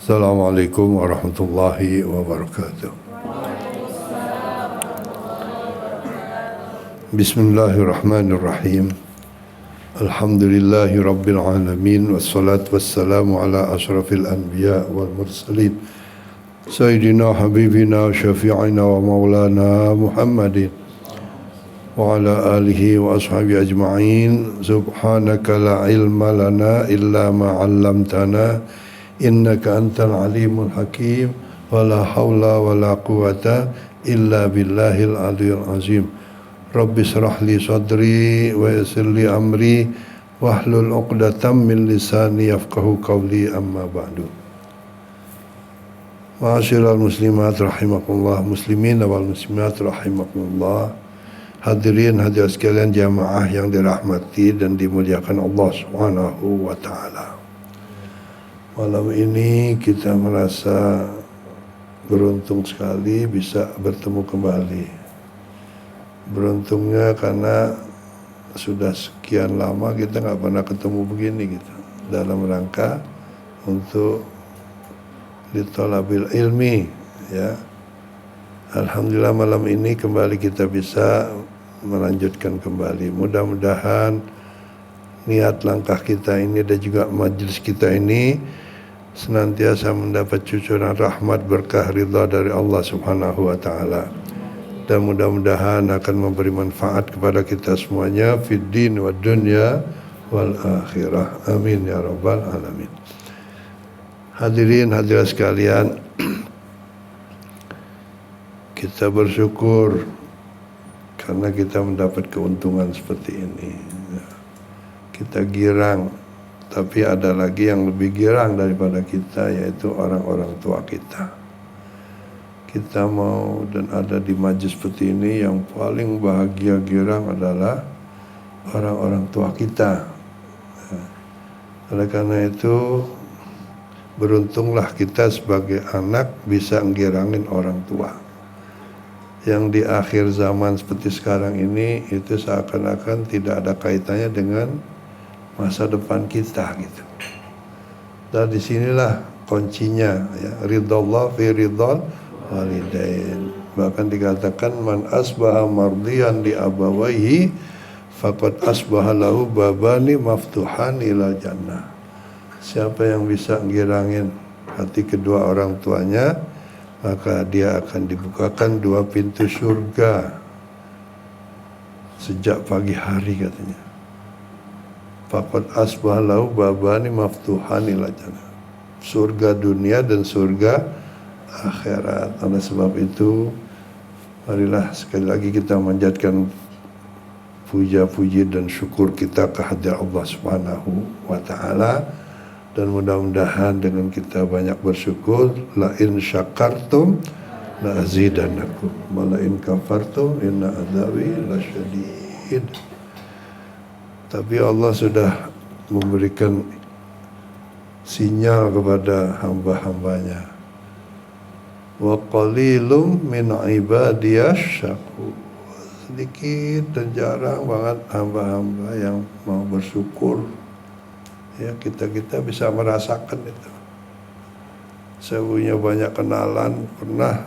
Assalamualaikum warahmatullahi wabarakatuh. Bismillahirrahmanirrahim. Alhamdulillahi rabbil alamin. Wassalatu wassalamu ala ashrafil anbiya wal mursalin Sayyidina habibina syafi'ina wa maulana Muhammadin wa ala alihi wa ashabi ajma'in. Subhanaka la ilma lana illa ma 'allamtana innaka antal alimul hakim. Wa la hawla wa la quwata illa billahil aliyul azim. Rabbi shrah li sadri wa yassir li amri wahlul 'uqdatam min lisani yafqahu qawli, amma ba'du. Ma'asyiral muslimat rahimakumullah, muslimin wal muslimat rahimakumullah. Hadirin hadirat sekalian jamaah yang dirahmati dan dimuliakan Allah Subhanahu wa taala. Malam ini kita merasa beruntung sekali bisa bertemu kembali. Beruntungnya karena sudah sekian lama kita nggak pernah ketemu begini gitu, dalam rangka untuk litolabil ilmi, ya. Alhamdulillah malam ini kembali kita bisa melanjutkan kembali. Mudah-mudahan niat langkah kita ini dan juga majelis kita ini senantiasa mendapat cucuran rahmat berkah ridha dari Allah Subhanahu wa taala, dan mudah-mudahan akan memberi manfaat kepada kita semuanya fid din wad dunya wal akhirah. Amin ya rabbal alamin. Hadirin hadirat sekalian, kita bersyukur karena kita mendapat keuntungan seperti ini. Kita girang, tapi ada lagi yang lebih girang daripada kita, yaitu orang-orang tua kita. Kita mau dan ada di majlis seperti ini, yang paling bahagia girang adalah orang-orang tua kita. Oleh karena itu, beruntunglah kita sebagai anak bisa nggirangin orang tua. Yang di akhir zaman seperti sekarang ini, itu seakan-akan tidak ada kaitannya dengan masa depan kita gitu. Dan disinilah kuncinya, ya, ridallah fi ridal walidain. Bahkan dikatakan man asbaha mardiyan li abawaihi faqad asbaha lahu babani maftuhan ila jannah. Siapa yang bisa ngirangin hati kedua orang tuanya, maka dia akan dibukakan dua pintu surga sejak pagi hari, katanya. Faqad asbaha lahu babani maftuhan ila jannah. Surga dunia dan surga akhirat. Oleh sebab itu, marilah sekali lagi kita manjatkan puja-puji dan syukur kita kehadirat Allah Subhanahu wa taala, dan mudah-mudahan dengan kita banyak bersyukur, la in syakartum la azidannakum wa la in kafartum inna adzabi lasyadid. Tapi Allah sudah memberikan sinyal kepada hamba-hambanya. Wa qalilum min ibadiyasy syakur. Sedikit dan jarang banget hamba-hamba yang mau bersyukur. Ya, kita bisa merasakan itu. Saya punya banyak kenalan, pernah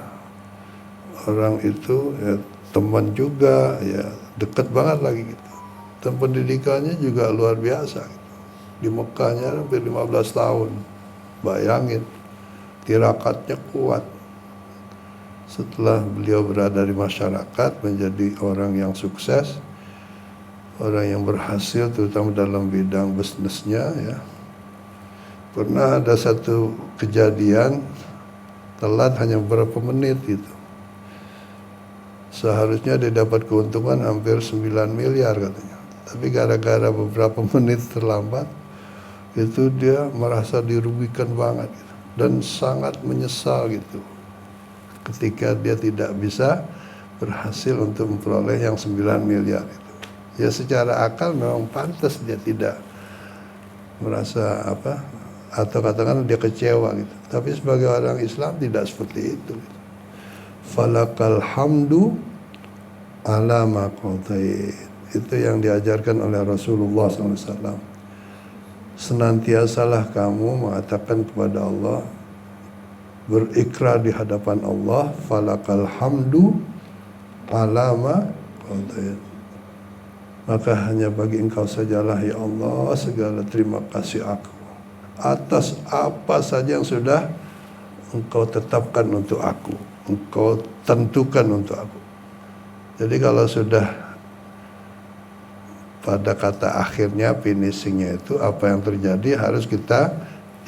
orang itu ya teman juga, ya dekat banget lagi gitu. Dan pendidikannya juga luar biasa gitu. Di Mekahnya hampir 15 tahun. Bayangin, tirakatnya kuat. Setelah beliau berada di masyarakat, menjadi orang yang sukses, orang yang berhasil terutama dalam bidang bisnisnya, ya. Pernah ada satu kejadian telat hanya beberapa menit gitu. Seharusnya dia dapat keuntungan hampir 9 miliar katanya. Tapi gara-gara beberapa menit terlambat, itu dia merasa dirugikan banget gitu. Dan sangat menyesal gitu ketika dia tidak bisa berhasil untuk memperoleh yang 9 miliar itu. Ya, secara akal memang pantas dia tidak merasa apa, atau katakan dia kecewa gitu. Tapi sebagai orang Islam tidak seperti itu gitu. Falakal hamdu ala ma qadait. Itu yang diajarkan oleh Rasulullah SAW. Senantiasalah kamu mengatakan kepada Allah, berikrar di hadapan Allah, falakal hamdu alama qadait. Maka hanya bagi Engkau sajalah ya Allah segala terima kasih aku atas apa saja yang sudah Engkau tetapkan untuk aku, Engkau tentukan untuk aku. Jadi kalau sudah pada kata akhirnya, finishingnya itu apa yang terjadi, harus kita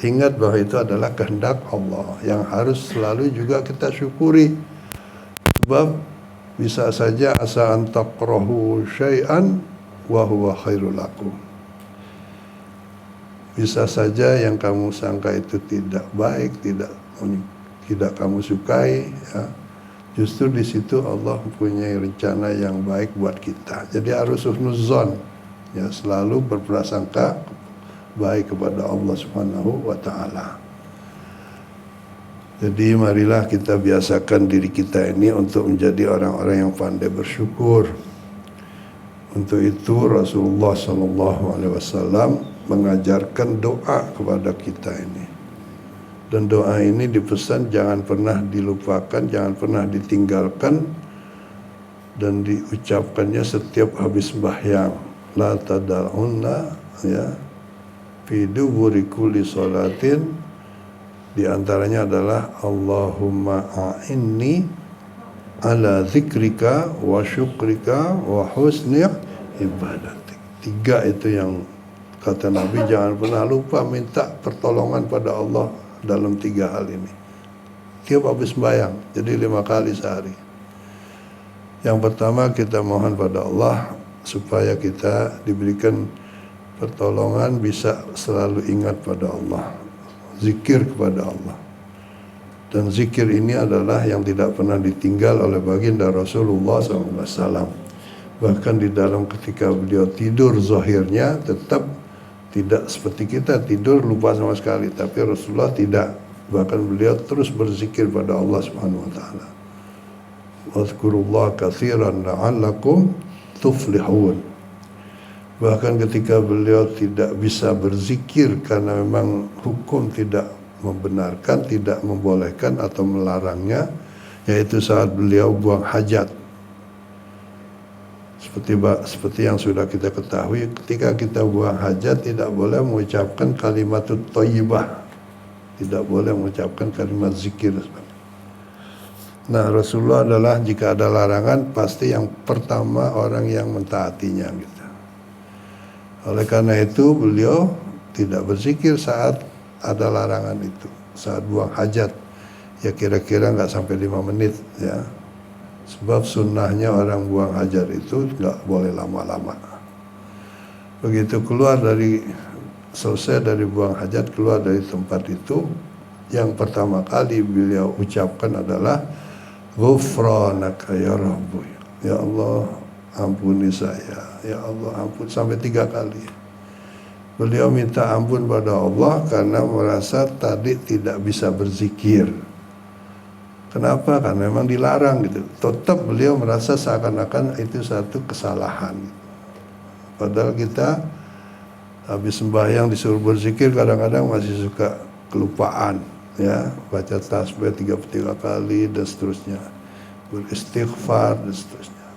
ingat bahwa itu adalah kehendak Allah yang harus selalu juga kita syukuri. Sebab bisa saja asa an takrahu syai'an wa huwa khairul lakum. Bisa saja yang kamu sangka itu tidak baik, tidak kamu sukai, ya. Justru di situ Allah mempunyai rencana yang baik buat kita. Jadi harus husnuzon, ya, selalu berprasangka baik kepada Allah Subhanahu wa taala. Jadi marilah kita biasakan diri kita ini untuk menjadi orang-orang yang pandai bersyukur. Untuk itu Rasulullah SAW mengajarkan doa kepada kita ini. Dan doa ini dipesan jangan pernah dilupakan, jangan pernah ditinggalkan, dan diucapkannya setiap habis sembahyang. La tada'unna, ya, fi duburi kulli salatin. Di antaranya adalah Allahumma a'inni ala zikrika wa syukrika wa husni ibadatik. 3 itu yang kata Nabi, jangan pernah lupa minta pertolongan pada Allah dalam 3 hal ini. Tiap habis sembahyang, jadi 5 kali sehari. Yang pertama kita mohon pada Allah supaya kita diberikan pertolongan, bisa selalu ingat pada Allah, zikir kepada Allah. Dan zikir ini adalah yang tidak pernah ditinggal oleh baginda Rasulullah SAW. Bahkan di dalam ketika beliau tidur zahirnya tetap tidak seperti kita tidur lupa sama sekali, tapi Rasulullah tidak. Bahkan beliau terus berzikir pada Allah Subhanahu wa taala. Wazkurullah katsiran la'allakum tuflihun. Bahkan ketika beliau tidak bisa berzikir karena memang hukum tidak membenarkan, tidak membolehkan atau melarangnya, yaitu saat beliau buang hajat. Seperti yang sudah kita ketahui, ketika kita buang hajat tidak boleh mengucapkan kalimatut thayyibah, tidak boleh mengucapkan kalimat zikir. Nah, Rasulullah adalah jika ada larangan pasti yang pertama orang yang mentaatinya gitu. Oleh karena itu beliau tidak berzikir saat ada larangan itu, saat buang hajat. Ya kira-kira nggak sampai 5 menit, ya. Sebab sunnahnya orang buang hajat itu nggak boleh lama-lama. Begitu selesai dari buang hajat, keluar dari tempat itu, yang pertama kali beliau ucapkan adalah Ghufranaka ya Rabbi. Ya Allah, ampuni saya. Ya Allah, ampun, sampai 3 kali. Beliau minta ampun pada Allah karena merasa tadi tidak bisa berzikir. Kenapa? Karena memang dilarang gitu. Tetap beliau merasa seakan-akan itu satu kesalahan. Padahal kita habis sembahyang disuruh berzikir kadang-kadang masih suka kelupaan, ya, baca tasbih 33 kali dan seterusnya, beristighfar dan seterusnya.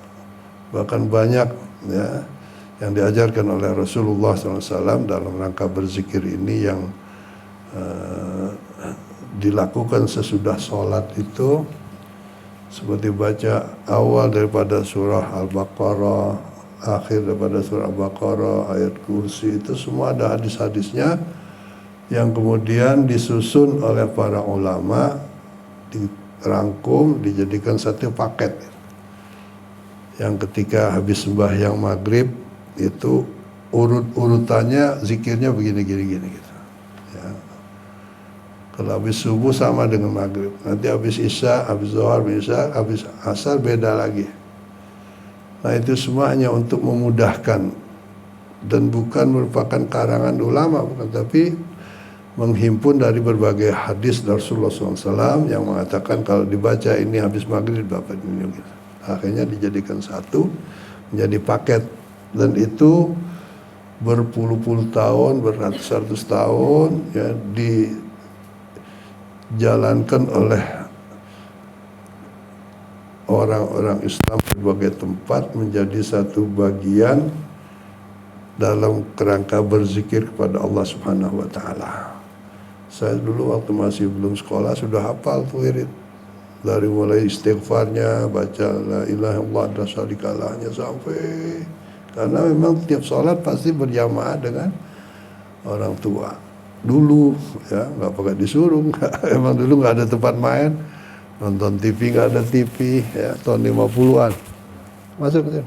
Bahkan banyak, ya, yang diajarkan oleh Rasulullah SAW dalam rangka berzikir ini yang dilakukan sesudah sholat itu, seperti baca awal daripada surah Al-Baqarah, akhir daripada surah Al-Baqarah, ayat kursi, itu semua ada hadis-hadisnya yang kemudian disusun oleh para ulama, dirangkum, dijadikan satu paket. Yang ketika habis sembahyang maghrib itu urut-urutannya zikirnya begini gitu. Ya. Kalau habis subuh sama dengan maghrib, nanti habis isya, habis zuhur, habis asar beda lagi. Nah itu semua hanya untuk memudahkan dan bukan merupakan karangan ulama, bukan, tapi menghimpun dari berbagai hadis dari Rasulullah SAW yang mengatakan kalau dibaca ini habis maghrib dapat ini gitu. Akhirnya dijadikan satu, menjadi paket, dan itu berpuluh-puluh tahun, beratus-ratus tahun, ya, dijalankan oleh orang-orang Islam berbagai tempat menjadi satu bagian dalam kerangka berzikir kepada Allah Subhanahu wa taala. Saya dulu waktu masih belum sekolah sudah hafal tuh wirid. Dari mulai istighfarnya, baca la ilaha illallah dan syarikalahnya sampai, karena memang tiap sholat pasti berjamaah dengan orang tua. Dulu ya nggak pakai disuruh, emang dulu nggak ada tempat main, nonton TV nggak ada TV ya, tahun 50-an. Masuk.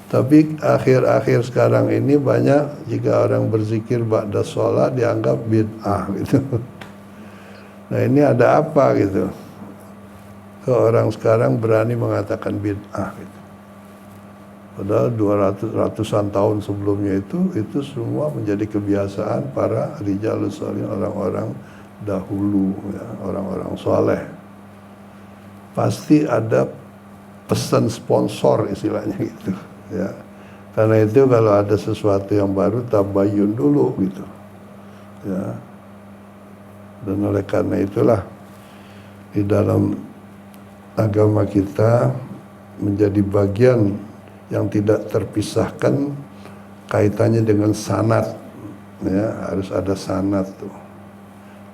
Tapi akhir-akhir sekarang ini banyak jika orang berzikir ba'da sholat dianggap bid'ah gitu. Nah ini ada apa gitu? Kalau orang sekarang berani mengatakan bid'ah gitu. Padahal 200-an tahun sebelumnya itu semua menjadi kebiasaan para rijalus shalihin, orang-orang dahulu ya, orang-orang soleh. Pasti ada pesan sponsor istilahnya gitu ya. Karena itu kalau ada sesuatu yang baru tabayun dulu gitu ya. Dan oleh karena itulah di dalam agama kita menjadi bagian yang tidak terpisahkan kaitannya dengan sanad ya, harus ada sanad tuh,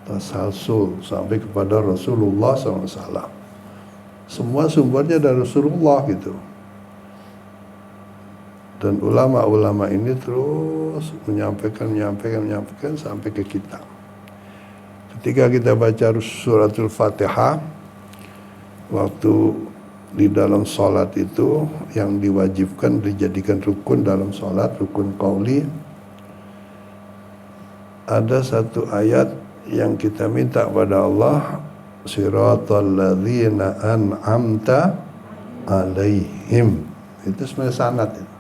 tasalsul sampai kepada Rasulullah SAW. Semua sumbernya dari Rasulullah gitu. Dan ulama-ulama ini terus menyampaikan sampai ke kita. Ketika kita baca suratul Fatihah, waktu di dalam sholat itu yang diwajibkan dijadikan rukun dalam sholat, rukun qauli, ada satu ayat yang kita minta kepada Allah, siratal ladzina an'amta alaihim. Itu sebenarnya sanad itu.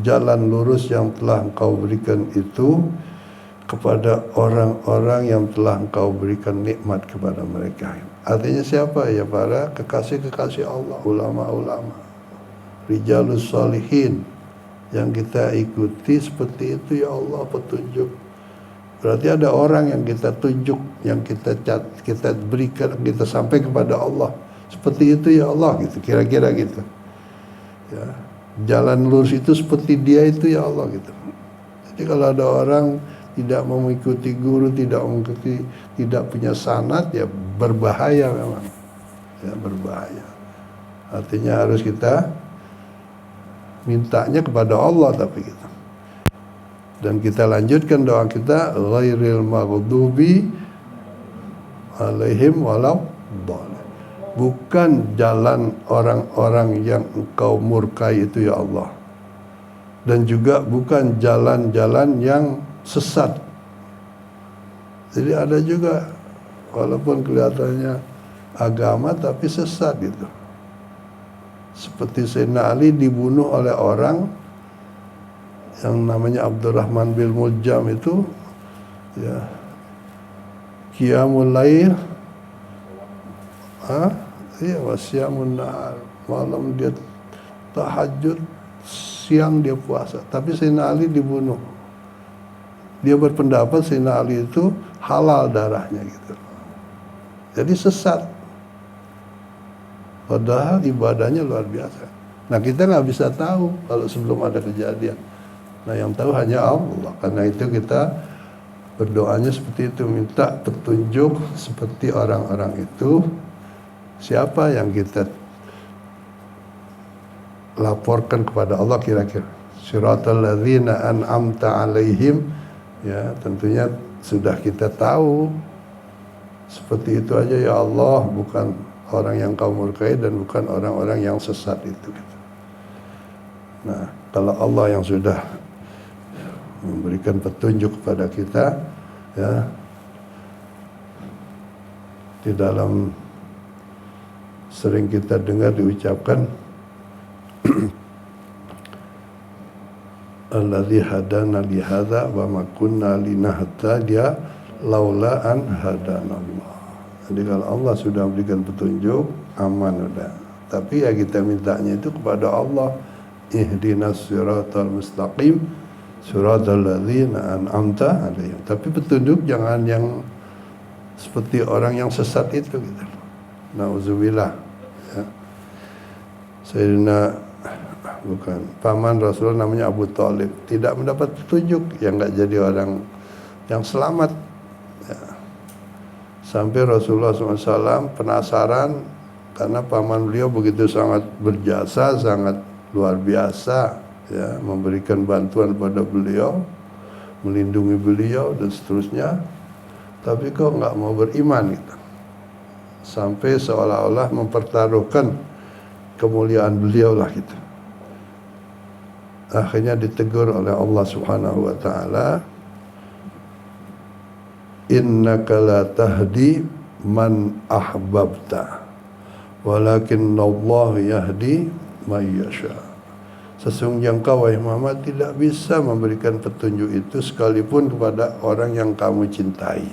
Jalan lurus yang telah engkau berikan itu kepada orang-orang yang telah engkau berikan nikmat kepada mereka. Artinya siapa? Ya para kekasih-kekasih Allah, ulama-ulama, rijalus shalihin yang kita ikuti seperti itu ya Allah petunjuk. Berarti ada orang yang kita tunjuk, yang kita berikan, kita sampai kepada Allah. Seperti itu ya Allah gitu, kira-kira gitu. Ya, jalan lurus itu seperti dia itu ya Allah gitu. Jadi kalau ada orang tidak mengikuti guru, tidak punya sanad, ya berbahaya memang. Ya berbahaya. Artinya harus kita mintanya kepada Allah tapi gitu. Dan kita lanjutkan doa kita, ghairil maghdubi alaihim waladdallin. Bukan jalan orang-orang yang engkau murkai itu ya Allah. Dan juga bukan jalan-jalan yang sesat. Jadi ada juga walaupun kelihatannya agama tapi sesat gitu. Seperti Sayyidina Ali dibunuh oleh orang yang namanya Abdurrahman bin Muljam itu ya, qiyamul lail wasyamun nahar, malam dia tahajud, siang dia puasa. Tapi Sayyidina Ali dibunuh. Dia berpendapat Sayyidina Ali itu halal darahnya gitu. Jadi sesat. Padahal ibadahnya luar biasa. Nah kita nggak bisa tahu kalau sebelum ada kejadian. Nah yang tahu hanya Allah. Karena itu kita berdoanya seperti itu, minta petunjuk seperti orang-orang itu. Siapa yang kita laporkan kepada Allah kira-kira? Siratal ladzina an'amta alaihim. Ya tentunya sudah kita tahu. Seperti itu aja ya Allah, bukan orang yang kau murkai dan bukan orang-orang yang sesat itu. Nah, kalau Allah yang sudah memberikan petunjuk kepada kita, ya, di dalam sering kita dengar diucapkan alladzi hadana li hadza wa ma kunna linahtadiya laula an hadanallah. Jadi kalau Allah sudah memberikan petunjuk, aman udah. Tapi ya kita mintanya itu kepada Allah, ihdinas siratal mustaqim, siratal ladzina an'amta 'alaihim. Tapi petunjuk jangan yang seperti orang yang sesat itu gitu. Nauzubillah. Ya. Sayyidina paman Rasulullah namanya Abu Thalib tidak mendapat petunjuk, yang enggak jadi orang yang selamat. Ya. Sampai Rasulullah SAW penasaran karena paman beliau begitu sangat berjasa, sangat luar biasa, ya, memberikan bantuan pada beliau, melindungi beliau dan seterusnya. Tapi kok nggak mau beriman gitu. Sampai seolah-olah mempertaruhkan kemuliaan beliau lah gitu. Akhirnya ditegur oleh Allah Subhanahu wa taala, innaka la tahdi man ahbabta walakinnallaha yahdi may yasha. Sesungguhnya engkau wahai Muhammad tidak bisa memberikan petunjuk itu sekalipun kepada orang yang kamu cintai.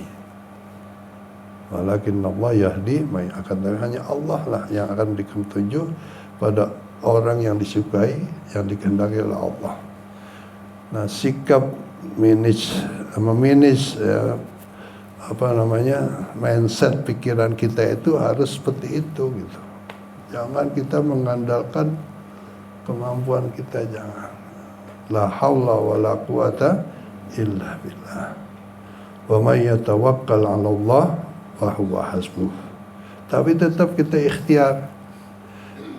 Walakinnallaha yahdi may, akan hanya Allah lah yang akan memberikan petunjuk pada orang yang disukai, yang dikehendaki oleh Allah. Nah, sikap manage ya, mindset pikiran kita itu harus seperti itu gitu. Jangan kita mengandalkan kemampuan kita, jangan. La haula wala quwata illa billah. Wa may yatawakkal 'ala Allah fa huwa hasbuh. Tapi tetap kita ikhtiar.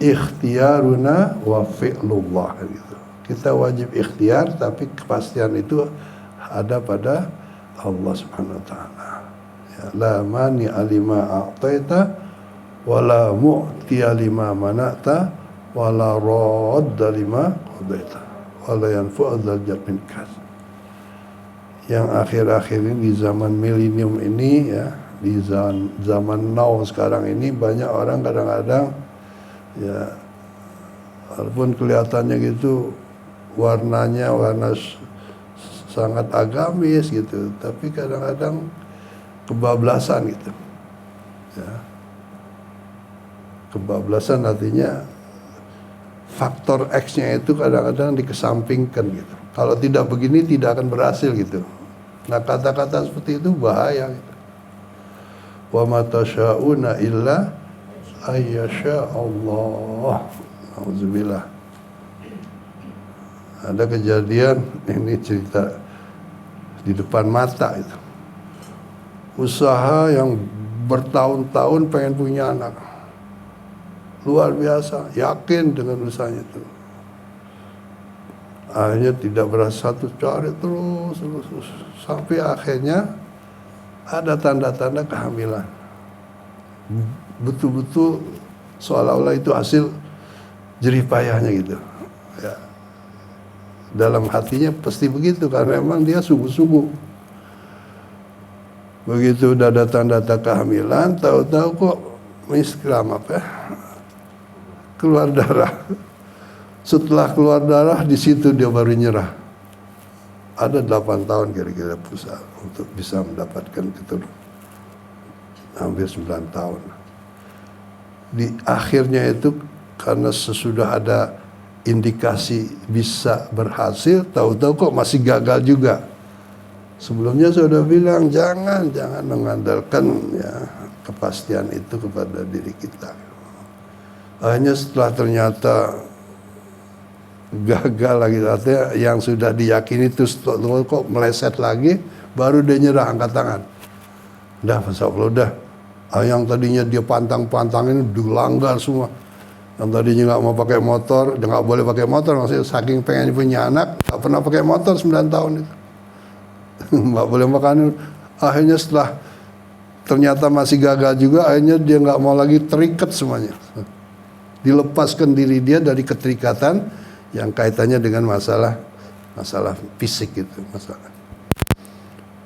Ikhtiaruna wa fi'lullah gitu. Kita wajib ikhtiar, tapi kepastian itu ada pada Allah Subhanahu wa taala. Ya, la mani alima a'taita wala mu'tiya lima mana'ta wala radda lima qadaita wala yanfa'u dzal jad minkas. Yang akhir-akhir ini di zaman milenium ini, ya, di zaman now sekarang ini, banyak orang kadang-kadang, ya, walaupun kelihatannya gitu warnanya warna sangat agamis gitu, tapi kadang-kadang kebablasan gitu, ya. Kebablasan artinya faktor X-nya itu kadang-kadang dikesampingkan gitu. Kalau tidak begini tidak akan berhasil gitu. Nah, kata-kata seperti itu bahaya gitu. Wa ma tasyauna illa ayyasha Allah. Auzubillah. Ada kejadian, ini cerita di depan mata itu. Usaha yang bertahun-tahun pengen punya anak. Luar biasa, yakin dengan usahanya itu. Akhirnya tidak berasa satu, cari terus. Sampai akhirnya ada tanda-tanda kehamilan. Betul-betul seolah-olah itu hasil jerih payahnya gitu. Ya. Dalam hatinya pasti begitu, karena memang dia sungguh-sungguh. Begitu udah ada tanda-tanda kehamilan, tahu-tahu kok miskram keluar darah. Setelah keluar darah, di situ dia baru nyerah. Ada 8 tahun kira-kira berusaha untuk bisa mendapatkan keturunan. Hampir 9 tahun. Di akhirnya itu karena sesudah ada indikasi bisa berhasil, tahu-tahu kok masih gagal juga. Sebelumnya saya sudah bilang jangan mengandalkan, ya, kepastian itu kepada diri kita. Hanya setelah ternyata gagal lagi, artinya yang sudah diyakini itu kok meleset lagi, baru dia nyerah, angkat tangan. Udah, Masya Allah, udah. Yang tadinya dia pantang-pantangin dilanggar semua. Yang tadinya nggak mau pakai motor, dia nggak boleh pakai motor, maksudnya saking pengen punya anak, nggak pernah pakai motor 9 tahun itu. Nggak boleh makan. Akhirnya setelah ternyata masih gagal juga, akhirnya dia nggak mau lagi, terikat semuanya. Dilepaskan diri dia dari keterikatan yang kaitannya dengan masalah fisik itu, masalah.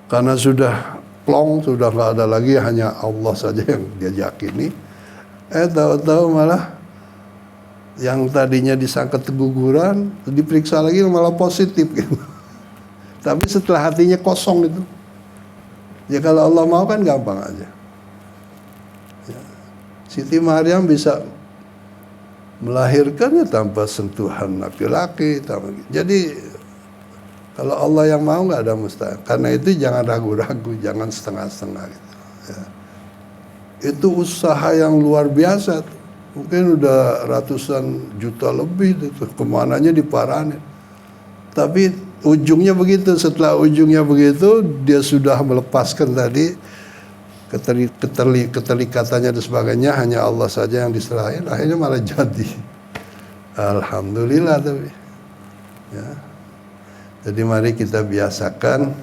Karena sudah plong, sudah nggak ada lagi, hanya Allah saja yang dia yakini. Tahu-tahu malah yang tadinya disangka keguguran, diperiksa lagi malah positif gitu. Tapi setelah hatinya kosong itu. Ya kalau Allah mau kan gampang aja. Ya. Siti Maryam bisa melahirkannya tanpa sentuhan laki-laki. Jadi Kalau Allah yang mau nggak ada mustahil. Karena itu jangan ragu-ragu, jangan setengah-setengah gitu. Ya. Itu usaha yang luar biasa tuh. Mungkin udah ratusan juta lebih itu, kemananya diparanin. Tapi ujungnya begitu, setelah ujungnya begitu dia sudah melepaskan tadi keterikatannya dan sebagainya, hanya Allah saja yang diserahin, akhirnya malah jadi. Alhamdulillah. Tapi ya. Jadi mari kita biasakan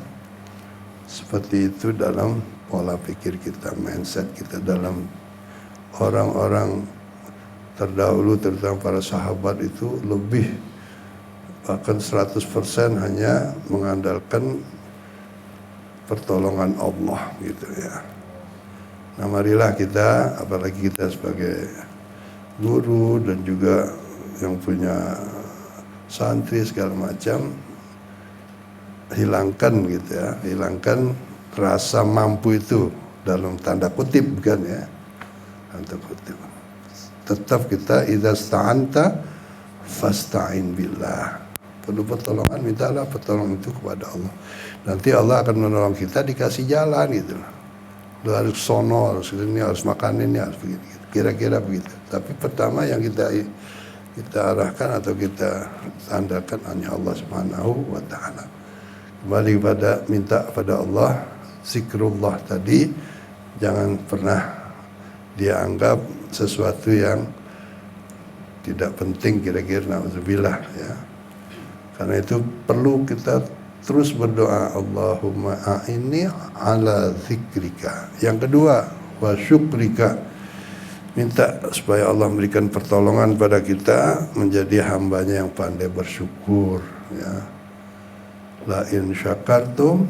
seperti itu dalam pola pikir kita, mindset kita. Dalam orang-orang terdahulu, terutama para sahabat itu lebih, bahkan 100% hanya mengandalkan pertolongan Allah gitu ya. Nah marilah kita, apalagi kita sebagai guru dan juga yang punya santri segala macam, hilangkan gitu ya, hilangkan rasa mampu itu dalam tanda kutip, bukan ya, tanda kutip. Tetap kita idza sta'anta fasta'in billah. Perlu pertolongan, mintalah pertolongan itu kepada Allah. Nanti Allah akan menolong kita, dikasih jalan gitu. Lu harus sono, harus ini, harus makan ini, harus begitu. Kira-kira begitu. Tapi pertama yang kita arahkan atau kita andalkan hanya Allah Subhanahu wa taala. Kembali pada minta pada Allah, zikrullah tadi jangan pernah dia anggap sesuatu yang tidak penting, kira-kira, na'udzubillah ya. Karena itu perlu kita terus berdoa, Allahumma a'inni ala zikrika. Yang kedua, wa syukrika, minta supaya Allah memberikan pertolongan pada kita menjadi hambanya yang pandai bersyukur ya. La in syakartum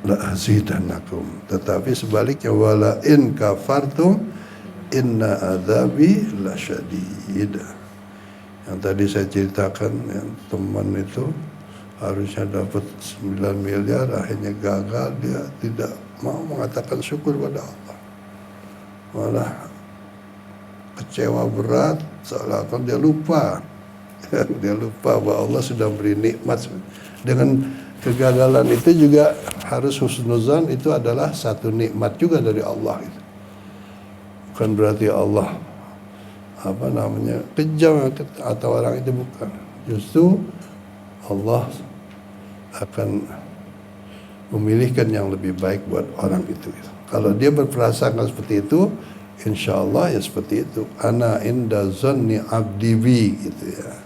la azidannakum. Tetapi sebaliknya, wala in kafartum inna adzabi lasyadid. Yang tadi saya ceritakan, yang teman itu harusnya dapat 9 miliar, akhirnya gagal, dia tidak mau mengatakan syukur pada Allah, malah kecewa berat, seakan dia lupa bahwa Allah sudah beri nikmat. Dengan kegagalan itu juga harus husnuzan, itu adalah satu nikmat juga dari Allah gitu. Bukan berarti Allah kejam atau orang itu, bukan. Justru Allah akan memilihkan yang lebih baik buat orang itu. Kalau dia berprasangka seperti itu, insya Allah ya seperti itu. Ana inda zanni abdi bi gitu ya.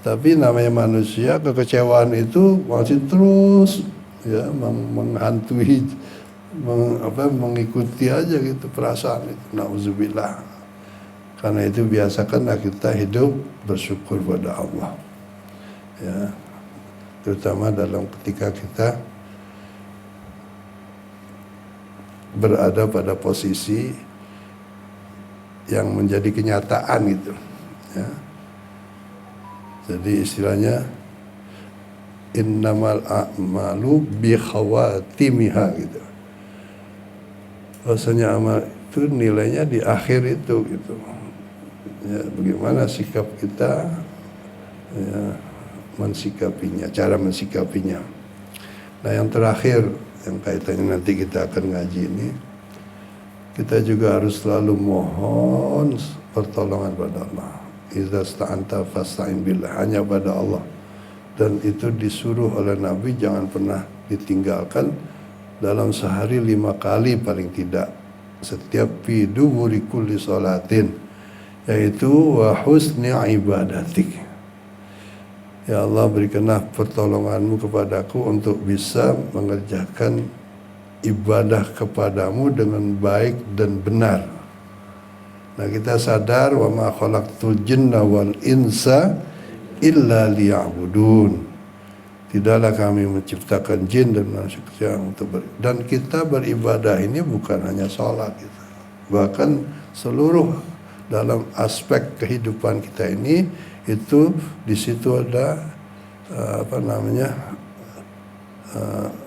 Tapi namanya manusia, kekecewaan itu masih terus ya menghantui, mengikuti aja gitu perasaan itu. Nauzubillah. Karena itu biasakanlah kita hidup bersyukur pada Allah ya, terutama dalam ketika kita berada pada posisi yang menjadi kenyataan gitu ya. Jadi istilahnya innamal a'malu bi khawatimiha gitu. Bahwasanya amal itu nilainya di akhir itu gitu. Ya, bagaimana sikap kita ya, mensikapinya, cara mensikapinya. Nah yang terakhir yang kaitannya nanti kita akan ngaji ini, kita juga harus selalu mohon pertolongan pada Allah. Idza sta'anta fasta'in billah, hanya pada Allah. Dan itu disuruh oleh Nabi jangan pernah ditinggalkan dalam sehari 5 kali paling tidak, setiap fi duburi kulli salatin, yaitu wa husni ibadatik. Ya Allah, berikanlah pertolonganmu kepadaku untuk bisa mengerjakan ibadah kepadamu dengan baik dan benar. Nah kita sadar, wa ma khalaqtul jinna wal insa illa liya'budun. Tidaklah kami menciptakan jin dan manusia untuk dan kita beribadah ini bukan hanya sholat gitu. Bahkan seluruh dalam aspek kehidupan kita ini, itu di situ ada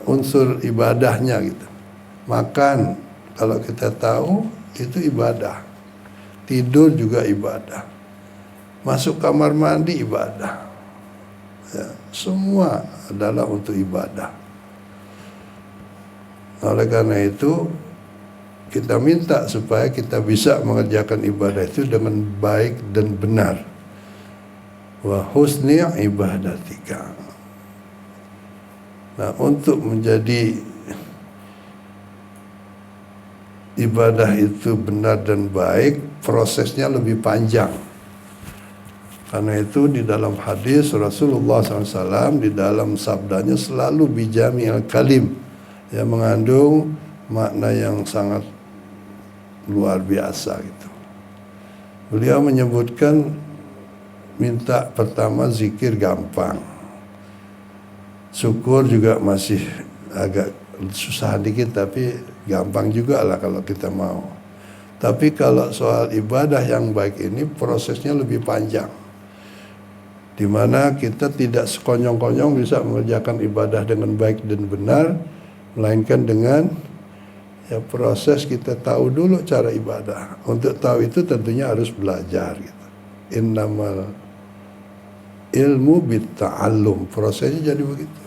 unsur ibadahnya gitu. Makan, kalau kita tahu itu ibadah. Tidur juga ibadah. Masuk kamar mandi ibadah. Ya, semua adalah untuk ibadah. Oleh karena itu kita minta supaya kita bisa mengerjakan ibadah itu dengan baik dan benar. Wa husni ibadatika. Nah, untuk menjadi ibadah itu benar dan baik, prosesnya lebih panjang. Karena itu di dalam hadis Rasulullah SAW, di dalam sabdanya selalu bijami al-kalim, yang mengandung makna yang sangat luar biasa gitu. Beliau menyebutkan minta pertama zikir gampang, syukur juga masih agak susah dikit tapi gampang juga lah kalau kita mau. Tapi kalau soal ibadah yang baik ini prosesnya lebih panjang, di mana kita tidak sekonyong-konyong bisa mengerjakan ibadah dengan baik dan benar, melainkan dengan proses kita tahu dulu cara ibadah. Untuk tahu itu tentunya harus belajar gitu. Innamal ilmu bitta'allum, prosesnya jadi begitu.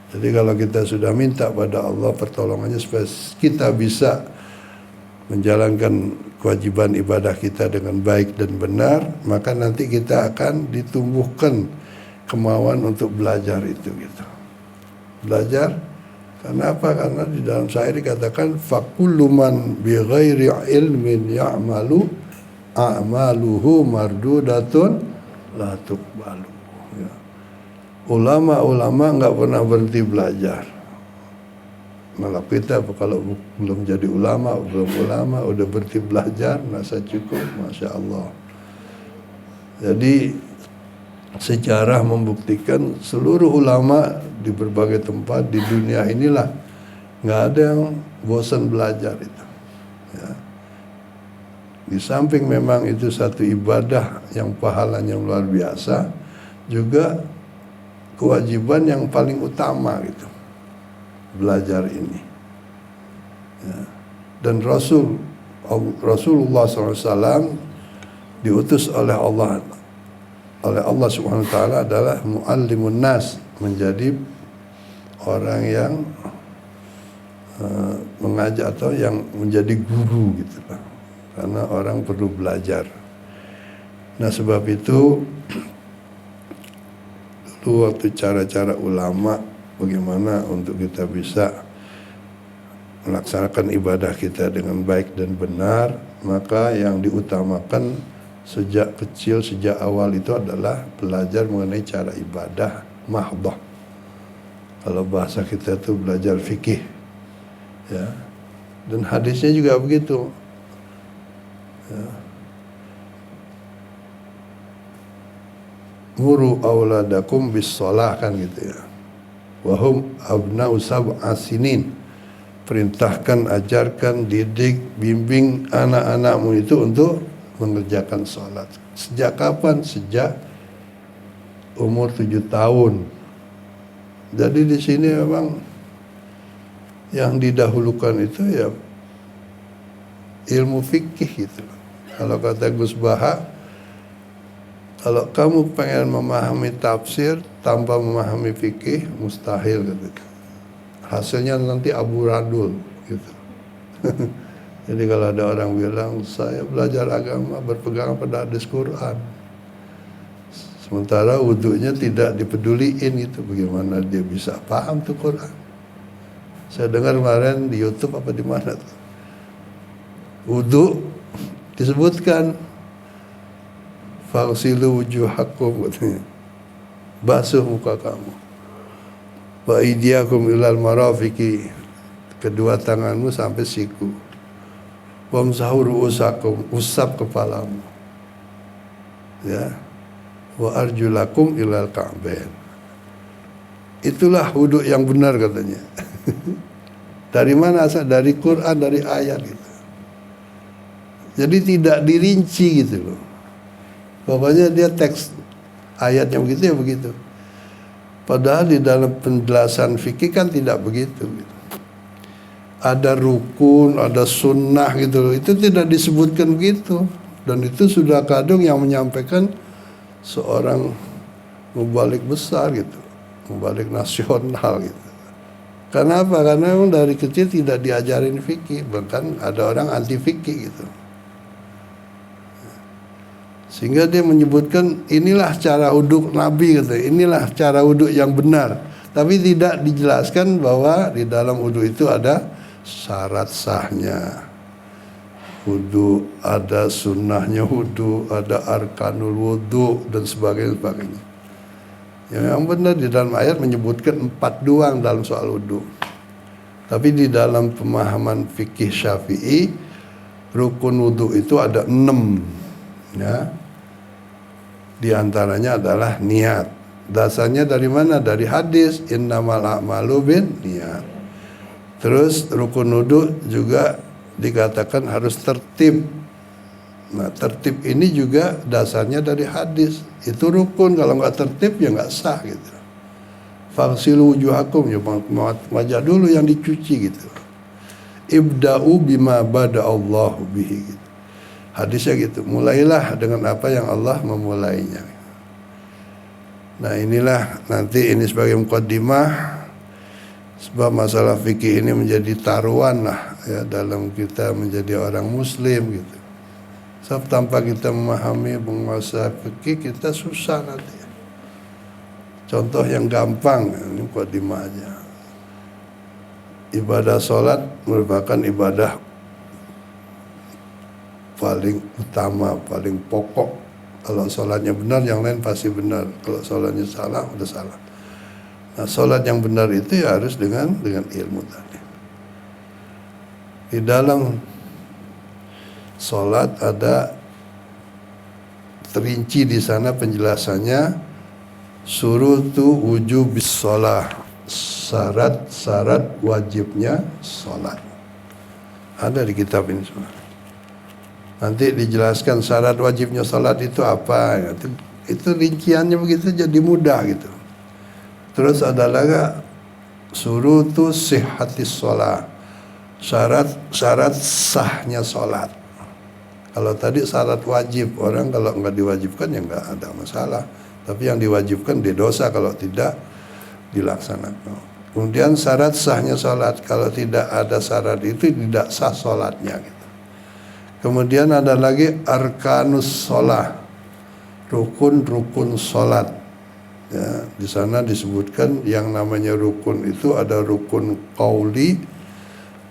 Jadi kalau kita sudah minta pada Allah pertolongannya supaya kita bisa menjalankan kewajiban ibadah kita dengan baik dan benar, maka nanti kita akan ditumbuhkan kemauan untuk belajar itu gitu. Belajar karena apa? Karena di dalam syair dikatakan fakullu man bi ghairi ilmin ya'malu a'maluhu mardudatun la tuqbalu. Ya. Ulama-ulama enggak pernah berhenti belajar. Malah kita kalau belum jadi ulama, udah berhenti belajar, merasa cukup, Masya Allah. Jadi sejarah membuktikan seluruh ulama di berbagai tempat di dunia inilah nggak ada yang bosan belajar itu. Ya. Di samping memang itu satu ibadah yang pahalanya luar biasa, juga kewajiban yang paling utama gitu. Belajar ini ya. Dan Rasulullah SAW diutus oleh Allah Subhanahu wa taala adalah muallimun nas, menjadi orang yang mengajak atau yang menjadi guru gitu lah. Karena orang perlu belajar. Nah, sebab itu dulu waktu cara-cara ulama bagaimana untuk kita bisa melaksanakan ibadah kita dengan baik dan benar, maka yang diutamakan sejak kecil, sejak awal itu adalah belajar mengenai cara ibadah mahdhah. Kalau bahasa kita itu belajar fikih, ya. Dan hadisnya juga begitu. Ya. Muru auladakum bis shalah, kan gitu ya. Wahum abna'u sab'a sinin. Perintahkan, ajarkan, didik, bimbing anak-anakmu itu untuk mengerjakan sholat. Sejak kapan? Sejak umur 7 tahun. Jadi di sini memang yang didahulukan itu ya ilmu fikih gitu. Kalau kata Gus Baha, kalau kamu pengen memahami tafsir tanpa memahami fikih, mustahil gitu. Hasilnya nanti amburadul gitu. Jadi kalau ada orang bilang saya belajar agama berpegang pada hadis Quran, sementara wudunya tidak dipeduliin, itu bagaimana dia bisa paham tuh Quran? Saya dengar kemarin di YouTube apa di mana tuh, wudu disebutkan faghsilu wujuhakum katanya, basuh muka kamu, wa aydiyakum ilal marafiqi, kedua tanganmu sampai siku, wamsahu ru'usakum, usap kepalamu, ya, wa arjulakum ilal ka'bain. Itulah wudu yang benar katanya. Dari mana asal? Dari Quran, dari ayat gitu. Jadi tidak dirinci gitu loh. Pokoknya dia teks ayatnya begitu ya begitu. Padahal di dalam penjelasan fikih kan tidak begitu gitu. Ada rukun, ada sunnah gitu loh. Itu tidak disebutkan begitu. Dan itu sudah kadung yang menyampaikan seorang mubalik besar gitu, mubalik nasional gitu. Kenapa? Karena memang dari kecil tidak diajarin fikih, bahkan ada orang anti fikih gitu. Sehingga dia menyebutkan inilah cara wudhu Nabi gitu, inilah cara wudhu yang benar. Tapi tidak dijelaskan bahwa di dalam wudhu itu ada syarat sahnya wudhu, ada sunnahnya wudhu, ada arkanul wudhu dan sebagainya. Yang benar di dalam ayat menyebutkan 4 doang dalam soal wudhu. Tapi di dalam pemahaman fikih Syafi'i, rukun wudhu itu ada 6. Ya. Di antaranya adalah niat. Dasarnya dari mana? Dari hadis innamal a'malu bin niat. Terus rukun wudhu juga dikatakan harus tertib. Nah, tertib ini juga dasarnya dari hadis. Itu rukun, kalau nggak tertib ya nggak sah gitu. Faghsilu wujuhakum, ya wajah dulu yang dicuci gitu. Ibda'u bima bada'allahu bihi gitu. Hadisnya gitu, mulailah dengan apa yang Allah memulainya. Nah, inilah nanti ini sebagai mukaddimah, sebab masalah fikih ini menjadi taruhan lah ya dalam kita menjadi orang muslim gitu. Sebab tanpa kita memahami menguasai fikih kita susah nanti. Contoh yang gampang, ini mukaddimah aja. Ibadah sholat merupakan ibadah paling utama, paling pokok. Kalau sholatnya benar, yang lain pasti benar. Kalau sholatnya salah, udah salah. Nah, sholat yang benar itu ya harus dengan ilmu tadi. Di dalam sholat ada terinci di sana penjelasannya, surutu wujubis sholah, syarat wajibnya sholat. Ada di kitab ini semua. Nanti dijelaskan syarat wajibnya sholat itu apa. Itu rinciannya begitu jadi mudah gitu. Terus ada lagi surutu sihhatis sholat, syarat sahnya sholat. Kalau tadi syarat wajib, orang kalau nggak diwajibkan ya nggak ada masalah. Tapi yang diwajibkan dia dosa kalau tidak dilaksanakan. Kemudian syarat sahnya sholat, kalau tidak ada syarat itu tidak sah sholatnya gitu. Kemudian ada lagi arkanus sholat, rukun sholat. Ya, di sana disebutkan yang namanya rukun itu ada rukun qauli,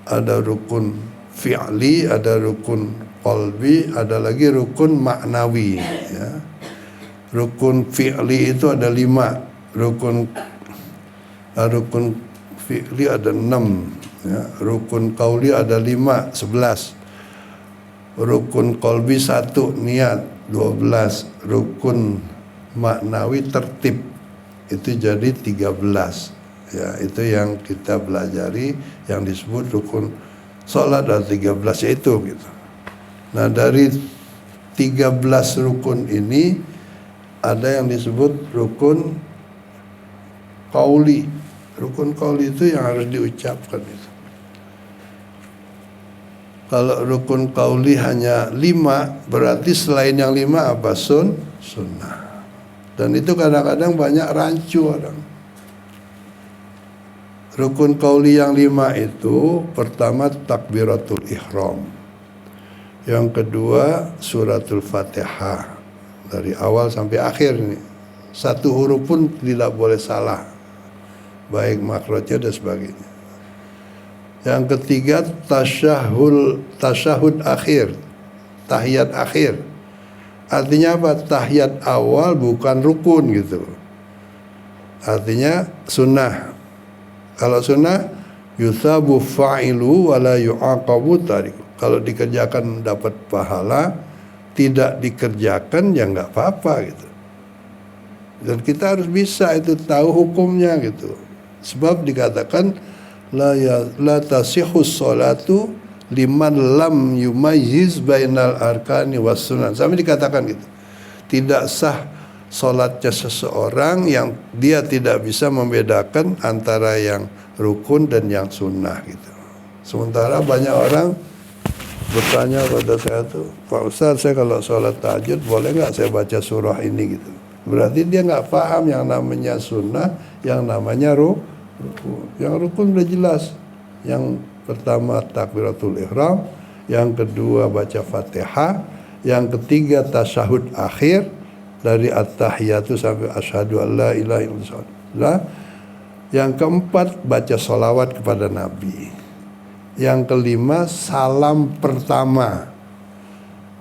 ada rukun fi'li, ada rukun qalbi, ada lagi rukun maknawi. Ya. Rukun fi'li itu ada 5, rukun fi'li ada 6, ya. Rukun qauli ada 5, 11. Rukun qalbi 1, niat 12. Rukun maknawi tertib itu jadi 13. Ya, itu yang kita pelajari yang disebut rukun sholat ada 13 yaitu gitu. Nah, dari 13 rukun ini ada yang disebut rukun qauli. Rukun qauli itu yang harus diucapkan itu. Kalau rukun qauli hanya 5, berarti selain yang 5 apa? Sunnah. Dan itu kadang-kadang banyak rancu orang. Rukun qauli yang 5 itu pertama takbiratul ihram. Yang kedua suratul Fatihah dari awal sampai akhir ini. Satu huruf pun tidak boleh salah, baik makrojnya dan sebagainya. Yang ketiga tasyahud akhir, tahiyat akhir. Artinya apa? Tahiyat awal bukan rukun gitu. Artinya sunnah. Kalau sunnah yuthabu fa'ilu wa la yu'aqabu tariku. Kalau dikerjakan dapat pahala, tidak dikerjakan ya nggak apa-apa gitu. Dan kita harus bisa itu tahu hukumnya gitu. Sebab dikatakan la tasihus sholatu liman lam yumayyiz bainal arkani was sunan. Sampai dikatakan gitu. Tidak sah sholatnya seseorang yang dia tidak bisa membedakan antara yang rukun dan yang sunnah gitu. Sementara banyak orang bertanya pada saya tuh, Pak Ustaz, saya kalau sholat tahajud boleh nggak saya baca surah ini gitu? Berarti dia nggak paham yang namanya sunnah, yang namanya rukun. Yang rukun udah jelas. Yang pertama takbiratul ihram, yang kedua baca Fatihah, yang ketiga tasyahud akhir dari at-tahiyatu sampai asyhadu alla ilaha illallah. Yang keempat baca sholawat kepada Nabi. Yang kelima salam pertama.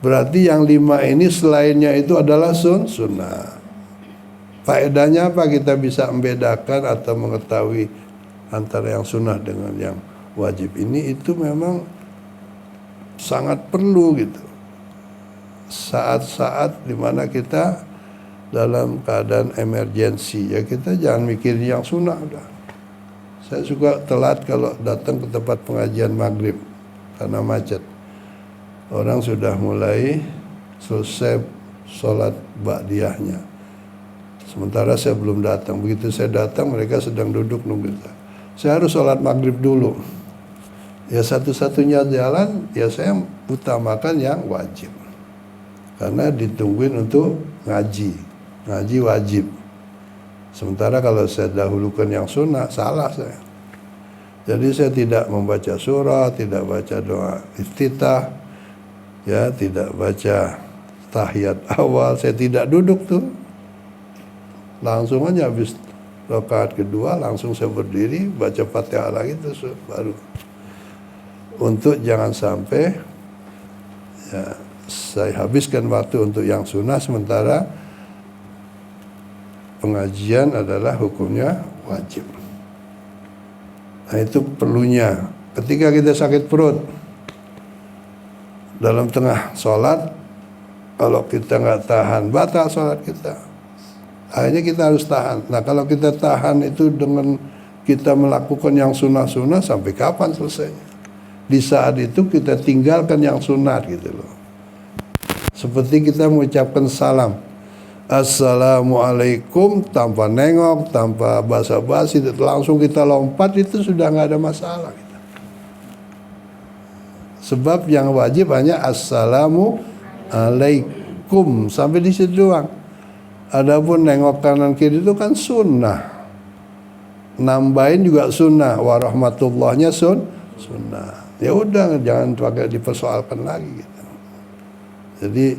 Berarti yang 5 ini selainnya itu adalah sunnah. Faedahnya apa? Kita bisa membedakan atau mengetahui antara yang sunnah dengan yang wajib ini, itu memang sangat perlu gitu. Saat-saat dimana kita dalam keadaan emergensi, ya kita jangan mikir yang sunnah udah. Saya suka telat kalau datang ke tempat pengajian maghrib karena macet. Orang sudah mulai selesai sholat ba'diyahnya. Sementara saya belum datang. Begitu saya datang, mereka sedang duduk nunggu. Saya harus sholat maghrib dulu. Ya satu-satunya jalan, ya saya utamakan yang wajib. Karena ditungguin untuk ngaji. Ngaji wajib. Sementara kalau saya dahulukan yang sunnah, salah saya. Jadi saya tidak membaca surah, tidak baca doa iftitah, ya tidak baca tahiyat awal, saya tidak duduk tuh. Langsung aja habis rakaat kedua langsung saya berdiri baca Fatihah lagi terus baru. Untuk jangan sampai ya saya habiskan waktu untuk yang sunnah sementara pengajian adalah hukumnya wajib. Nah itu perlunya. Ketika kita sakit perut dalam tengah sholat, kalau kita nggak tahan, batal sholat kita. Akhirnya kita harus tahan. Nah kalau kita tahan itu dengan kita melakukan yang sunnah-sunnah, sampai kapan selesainya? Di saat itu kita tinggalkan yang sunat gitu loh. Seperti kita mengucapkan salam, Assalamualaikum, tanpa nengok, tanpa basa-basi, langsung kita lompat, itu sudah nggak ada masalah gitu. Sebab yang wajib hanya Assalamualaikum, sampai di situ doang. Adapun nengok kanan kiri itu kan sunnah. Nambahin juga sunnah, warahmatullahnya sunnah. Ya udah, jangan pakai dipersoalkan lagi gitu. Jadi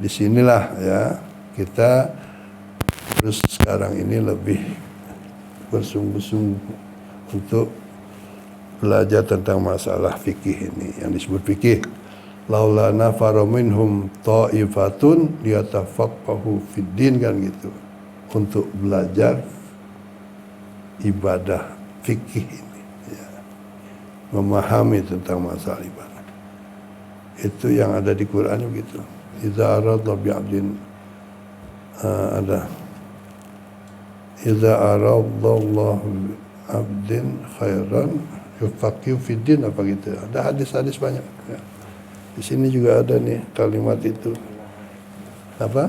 disinilah ya kita terus sekarang ini lebih bersungguh-sungguh untuk belajar tentang masalah fikih ini yang disebut fikih. Laula nafara minhum ta'ifatun liyatafaqahu fiddin, kan gitu. Untuk belajar ibadah fikih ini ya. Memahami tentang masalah ibadah. Itu yang ada di Quran begitu. Idza arada bi'abdin ada idza aradallahu abdin khairan yufaqihu fiddin, apa gitu. Ada hadis-hadis banyak ya. Di sini juga ada nih kalimat itu. Apa?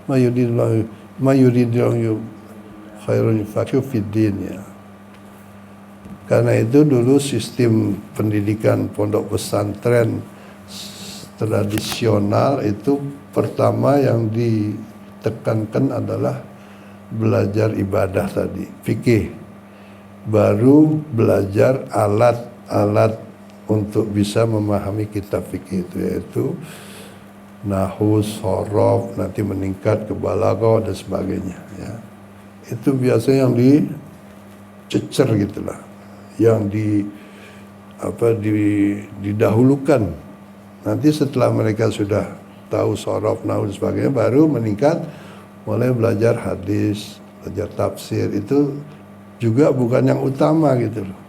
Mayuridillahu khairan yufaqihu fiddin ya. Karena itu dulu sistem pendidikan pondok pesantren tradisional itu pertama yang ditekankan adalah belajar ibadah tadi, fikih. Baru belajar alat untuk bisa memahami kitab fikih itu, yaitu nahwu, shorof, nanti meningkat ke balaghah dan sebagainya ya. Itu biasanya yang dicecer gitulah, yang didahulukan. Nanti setelah mereka sudah tahu shorof, nahwu dan sebagainya, baru meningkat mulai belajar hadis, belajar tafsir. Itu juga bukan yang utama gitu loh.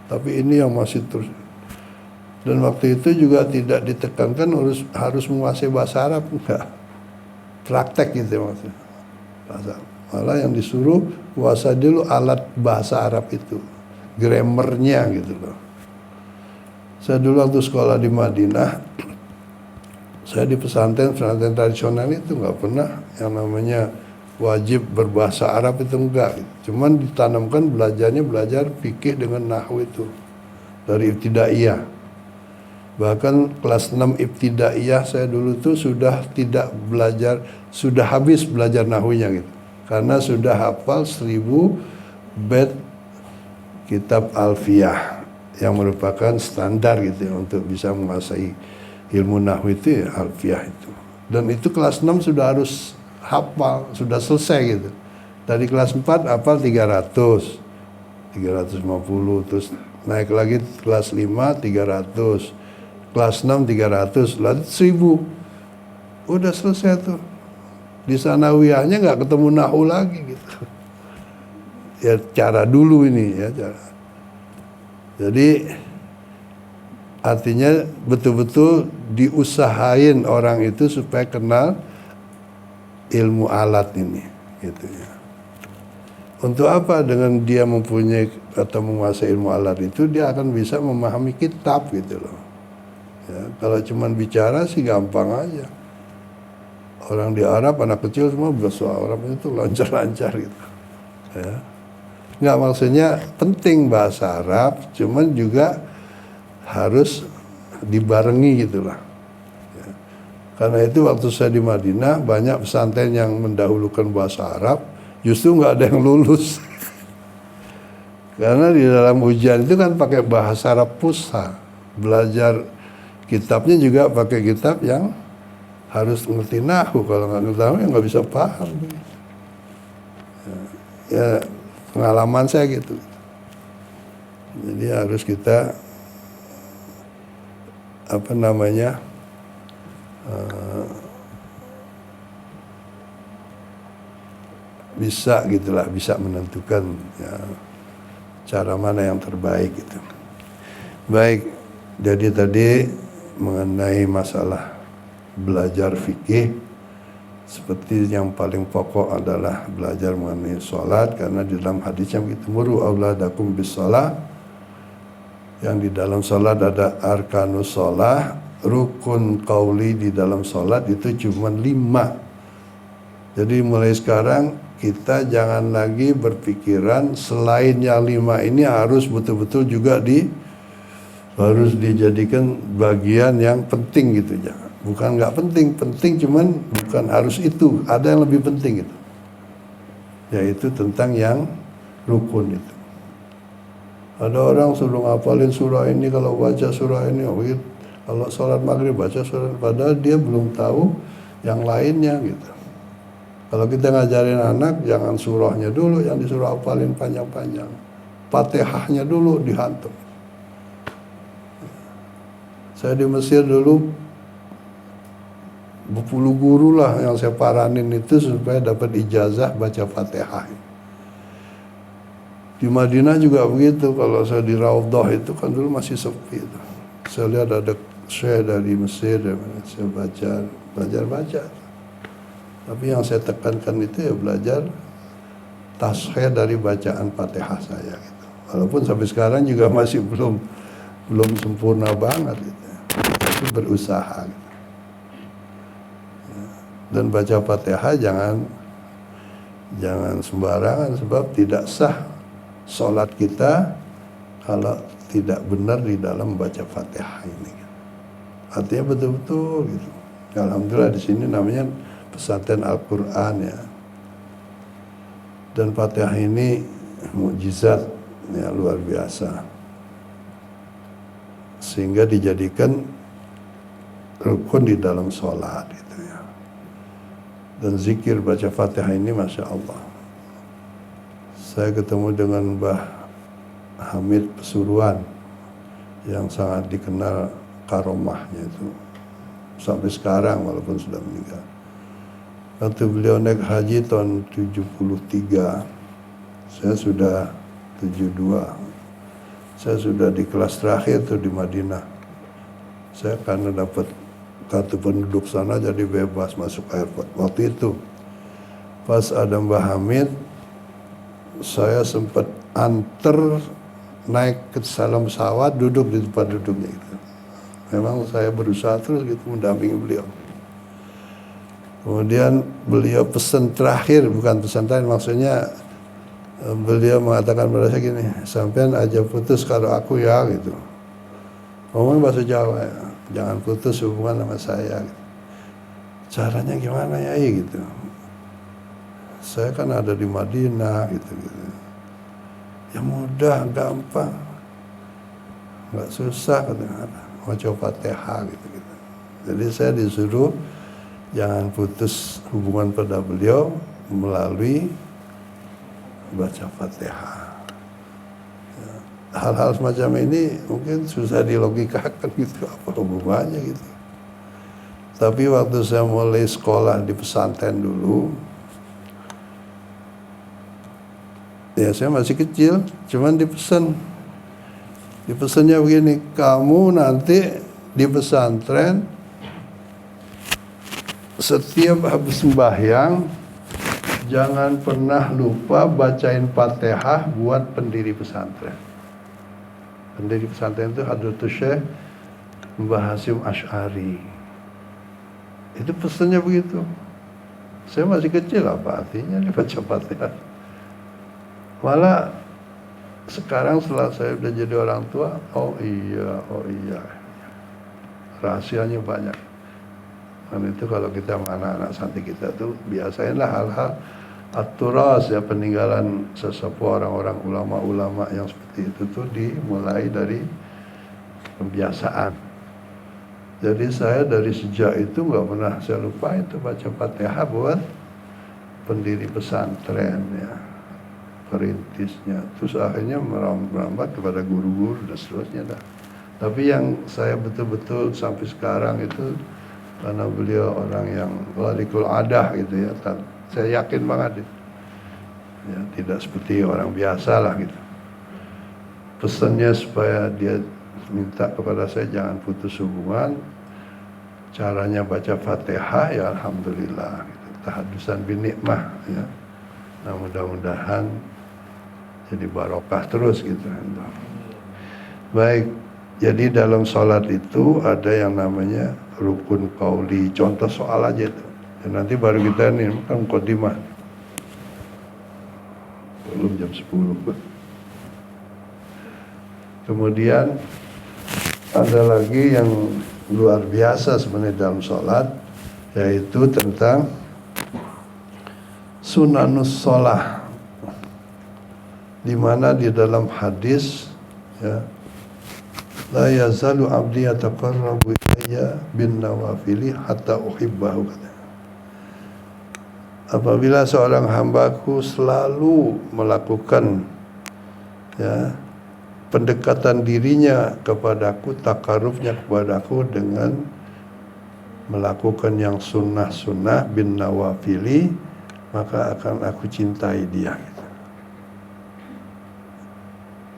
Tapi ini yang masih terus. Dan waktu itu juga tidak ditekankan harus menguasai bahasa Arab, enggak. Praktek gitu maksudnya. Malah yang disuruh kuasai dulu alat bahasa Arab itu, grammarnya gitu loh. Saya dulu waktu sekolah di Madinah, saya di pesantren tradisional itu nggak pernah yang namanya wajib berbahasa Arab, itu enggak. Cuman ditanamkan belajar fikih dengan nahwu itu dari ibtidaiyah. Bahkan kelas 6 ibtidaiyah saya dulu tuh sudah tidak belajar, sudah habis belajar nahwinya gitu. Karena sudah hafal 1000 bait kitab Alfiyah yang merupakan standar gitu ya, untuk bisa menguasai ilmu nahwu itu ya, Alfiyah itu. Dan itu kelas 6 sudah harus hafal, sudah selesai gitu. Dari kelas 4 hafal 350, terus naik lagi kelas 5 300, kelas 6 300, lalu 1000. Udah selesai tuh. Di sanawiyahnya nggak ketemu nahu lagi gitu. Ya cara dulu ini ya cara. Jadi artinya betul-betul diusahain orang itu supaya kenal ilmu alat ini gitu ya. Untuk apa? Dengan dia mempunyai atau menguasai ilmu alat itu, dia akan bisa memahami kitab gitu loh. Ya, kalau cuman bicara sih gampang aja. Orang di Arab, anak kecil semua bahasa Arab itu lancar-lancar gitu. Ya. Nggak, maksudnya penting bahasa Arab, cuman juga harus dibarengi gitulah. Ya. Karena itu waktu saya di Madinah, banyak pesantren yang mendahulukan bahasa Arab, justru nggak ada yang lulus. Karena di dalam ujian itu kan pakai bahasa Arab fusha. Belajar kitabnya juga pakai kitab yang harus ngerti nahwu. Kalau nggak ngerti nahwu ya nggak bisa paham. Ya, pengalaman saya gitu. Jadi harus kita bisa gitulah, bisa menentukan ya, cara mana yang terbaik gitu. Baik, jadi tadi mengenai masalah belajar fikih, seperti yang paling pokok adalah belajar mengenai sholat, karena di dalam hadisnya begitu, muru auladakum bis sholat, yang di dalam sholat ada arkanus sholat, rukun qauli di dalam sholat itu cuma 5. Jadi mulai sekarang kita jangan lagi berpikiran selain yang 5 ini harus betul-betul juga harus dijadikan bagian yang penting gitu, jangan. Bukan nggak penting, penting cuman bukan harus itu, ada yang lebih penting gitu. Yaitu tentang yang rukun itu. Ada orang suruh ngapalin surah ini, kalau baca surah ini, kalau sholat maghrib baca surah, padahal dia belum tahu yang lainnya gitu. Kalau kita ngajarin anak, jangan surahnya dulu yang disuruh hafalin panjang-panjang. Fatihahnya dulu dihantam. Saya di Mesir dulu, berpuluh guru lah yang saya paranin itu supaya dapat ijazah baca Fatihah. Di Madinah juga begitu, kalau saya di Raudhah itu kan dulu masih sepi itu. Saya lihat ada syekh dari Mesir, saya belajar. Tapi yang saya tekankan itu ya belajar tasheh dari bacaan Fatihah saya gitu. Walaupun sampai sekarang juga masih belum sempurna banget gitu. Tapi berusaha gitu. Dan baca Fatihah jangan sembarangan, sebab tidak sah sholat kita kalau tidak benar di dalam baca Fatihah ini. Artinya betul-betul gitu. Alhamdulillah di sini namanya pesantren Al-Quran ya. Dan Fatihah ini mukjizat ya, luar biasa. Sehingga dijadikan rukun di dalam sholat gitu ya. Dan zikir baca Fatihah ini Masya Allah. Saya ketemu dengan Mbah Hamid Pesuruan yang sangat dikenal karomahnya itu sampai sekarang walaupun sudah meninggal. Waktu beliau naik haji tahun 73, saya sudah 72. Saya sudah di kelas terakhir tuh di Madinah. Saya karena dapat kartu penduduk sana jadi bebas masuk airport. Waktu itu pas ada Mbah Hamid, saya sempat anter naik ke dalam pesawat, duduk di tempat duduknya itu. Memang saya berusaha terus gitu mendampingi beliau. Kemudian beliau pesan terakhir, bukan pesan terakhir, maksudnya beliau mengatakan pada saya gini, sampean aja putus kalau aku ya gitu. Ngomong bahasa Jawa ya. jangan putus hubungan sama saya. Caranya gimana ya gitu. Saya kan ada di Madinah gitu. Ya mudah, gampang, nggak susah katanya. Mau coba Fatihah gitu. Jadi saya disuruh jangan putus hubungan pada beliau melalui baca Fatihah. Hal-hal semacam ini mungkin susah dilogikakan gitu, apa hubungannya gitu. Tapi waktu saya mulai sekolah di pesantren dulu, ya saya masih kecil, cuman dipesannya begini, kamu nanti di pesantren setiap habis sembahyang jangan pernah lupa bacain Fatihah buat pendiri pesantren. Pendiri pesantren itu Hadratus Syekh Mbah Hasyim Asy'ari. Itu pesannya begitu. Saya masih kecil, apa artinya baca Fatihah? Malah sekarang setelah saya udah jadi orang tua, oh iya, rahasianya banyak. Dan itu kalau kita sama anak-anak santri kita tuh biasainlah hal-hal at-turas, ya, peninggalan sesepuh orang-orang ulama-ulama yang seperti itu tuh dimulai dari pembiasaan. Jadi saya dari sejak itu nggak pernah saya lupa itu baca Fatihah buat pendiri pesantren, ya, perintisnya. Terus akhirnya merambat kepada guru-guru dan seterusnya dah. Tapi yang saya betul-betul sampai sekarang itu karena beliau orang yang walikul adah gitu ya, saya yakin banget itu. Ya, tidak seperti orang biasa lah gitu. Pesannya supaya dia minta kepada saya jangan putus hubungan. Caranya baca Fatihah, ya alhamdulillah gitu. Tahadusan bin nikmah, ya. Nah, mudah-mudahan jadi barokah terus gitu. Baik, jadi dalam sholat itu ada yang namanya rukun qauli. Contoh soal aja itu. Dan nanti baru kita ini kan mukadimah. Belum jam 10. Kemudian ada lagi yang luar biasa sebenarnya dalam sholat, yaitu tentang sunanus sholah, di mana di dalam hadis, ya, la yazalu abdi yataqarrabu ilayya bin nawafili hatta uhibbahu. Apabila seorang hambaku selalu melakukan, ya, pendekatan dirinya kepadaku, takarufnya kepadaku dengan melakukan yang sunnah-sunnah bin nawafili, maka akan aku cintai dia.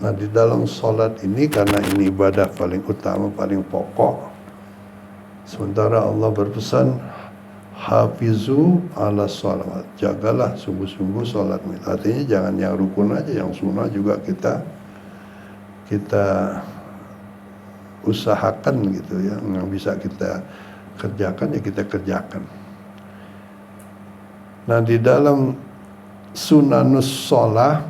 Nah, di dalam sholat ini, karena ini ibadah paling utama, paling pokok, sementara Allah berpesan, hafizu ala sholawat, jagalah sungguh-sungguh sholat. Artinya jangan yang rukun aja, yang sunnah juga kita usahakan gitu ya. Yang bisa kita kerjakan ya kita kerjakan. Nah, di dalam sunanus sholah,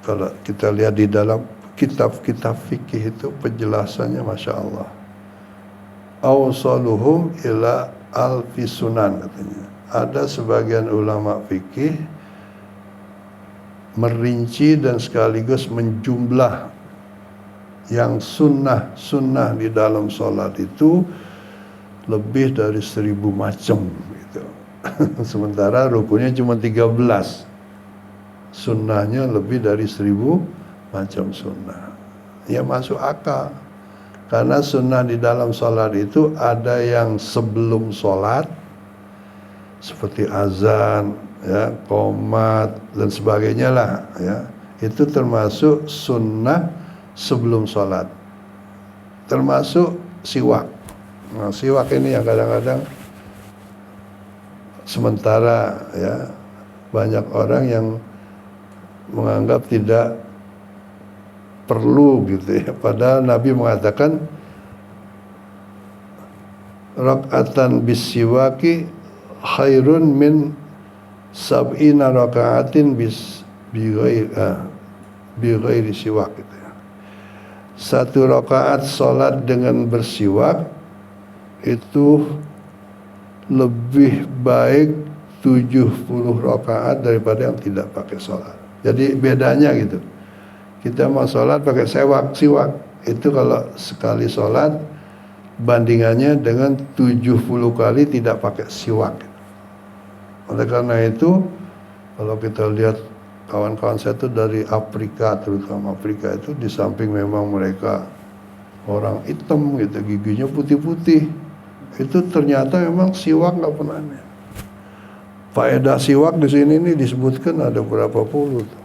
kalau kita lihat di dalam kitab-kitab fikih itu penjelasannya Masya Allah. Awsaluhum ila alfi sunan katanya. Ada sebagian ulama fikih merinci dan sekaligus menjumlah yang sunnah di dalam sholat itu lebih dari 1000 macam gitu. Sementara rukunnya cuma 13. Sunnahnya lebih dari 1000 macam sunnah. Ya masuk akal. Karena sunnah di dalam sholat itu ada yang sebelum sholat, seperti azan, ya, qomat dan sebagainya lah, ya. Itu termasuk sunnah sebelum sholat. Termasuk siwak. Nah, siwak ini yang kadang-kadang sementara, ya, banyak orang yang menganggap tidak perlu gitu ya. Padahal Nabi mengatakan raka'atan bisiwaki khairun min sab'ina raka'atin bi ghairi siwak gitu ya. satu rakaat sholat dengan bersiwak itu lebih baik 70 rakaat daripada yang tidak pakai sholat. Jadi bedanya gitu. Kita mau sholat pakai siwak. Itu kalau sekali sholat bandingannya dengan 70 kali tidak pakai siwak. Oleh karena itu, kalau kita lihat kawan-kawan saya itu dari Afrika, terutama Afrika itu, di samping memang mereka orang hitam gitu, giginya putih-putih, itu ternyata memang siwak nggak pernah aneh. Faedah siwak di sini ini disebutkan ada berapa puluh tuh.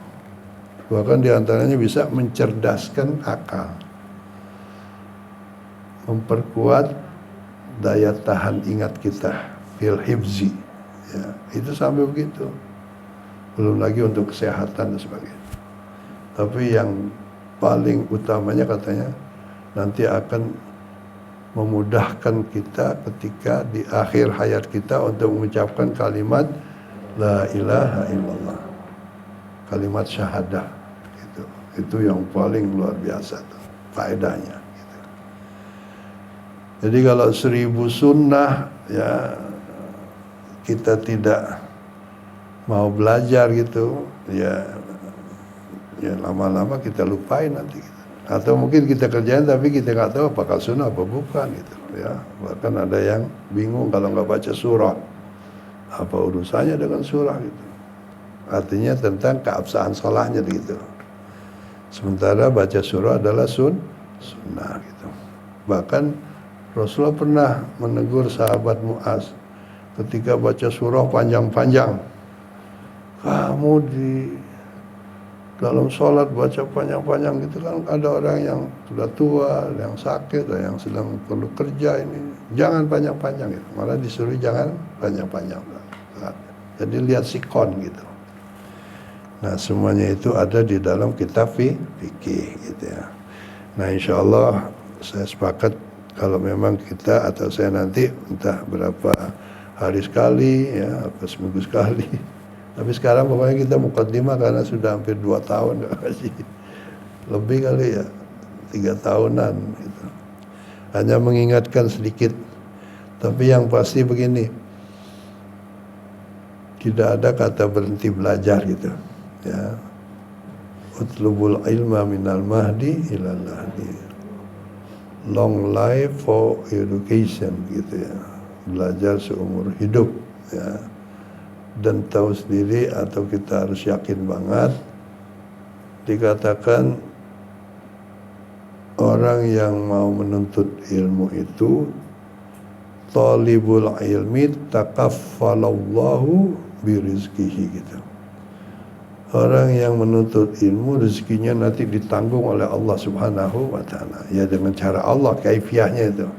Bahkan diantaranya bisa mencerdaskan akal, memperkuat daya tahan ingat kita, fil hifzi, ya, itu sampai begitu. Belum lagi untuk kesehatan dan sebagainya. Tapi yang paling utamanya katanya nanti akan memudahkan kita ketika di akhir hayat kita untuk mengucapkan kalimat la ilaha illallah, kalimat syahadah. Itu yang paling luar biasa tuh, faedahnya gitu. Jadi kalau 1000 sunnah ya kita tidak mau belajar gitu, ya lama-lama kita lupain nanti gitu. Atau mungkin kita kerjain tapi kita nggak tahu apakah sunnah apa bukan gitu ya. Bahkan ada yang bingung kalau nggak baca surah, apa urusannya dengan surah gitu. Artinya tentang keabsahan sholahnya gitu. Sementara baca surah adalah sunnah gitu. Bahkan Rasulullah pernah menegur sahabat Mu'az ketika baca surah panjang-panjang. Kamu di dalam sholat baca panjang-panjang gitu kan, ada orang yang sudah tua, yang sakit, ada yang sedang perlu kerja, ini jangan panjang-panjang gitu. Malah disuruh jangan panjang-panjang. Jadi lihat sikon gitu. Nah semuanya itu ada di dalam kitab fikih gitu ya. Nah insya Allah saya sepakat kalau memang kita atau saya nanti entah berapa hari sekali ya, apa seminggu sekali. Tapi sekarang pokoknya kita mukaddimah karena sudah hampir 2 tahun lebih kali ya, 3 tahunan gitu. Hanya mengingatkan sedikit. Tapi yang pasti begini, tidak ada kata berhenti belajar gitu ya. Utlubul ilma minal mahdi ilal lahdi. Long life for education gitu ya. Belajar seumur hidup ya. Dan tahu sendiri atau kita harus yakin banget, dikatakan orang yang mau menuntut ilmu itu talibul ilmi takaffalallahu birizkihi gitu. Orang yang menuntut ilmu rezekinya nanti ditanggung oleh Allah Subhanahu wa taala. Ya dengan cara Allah, kaifiahnya itu.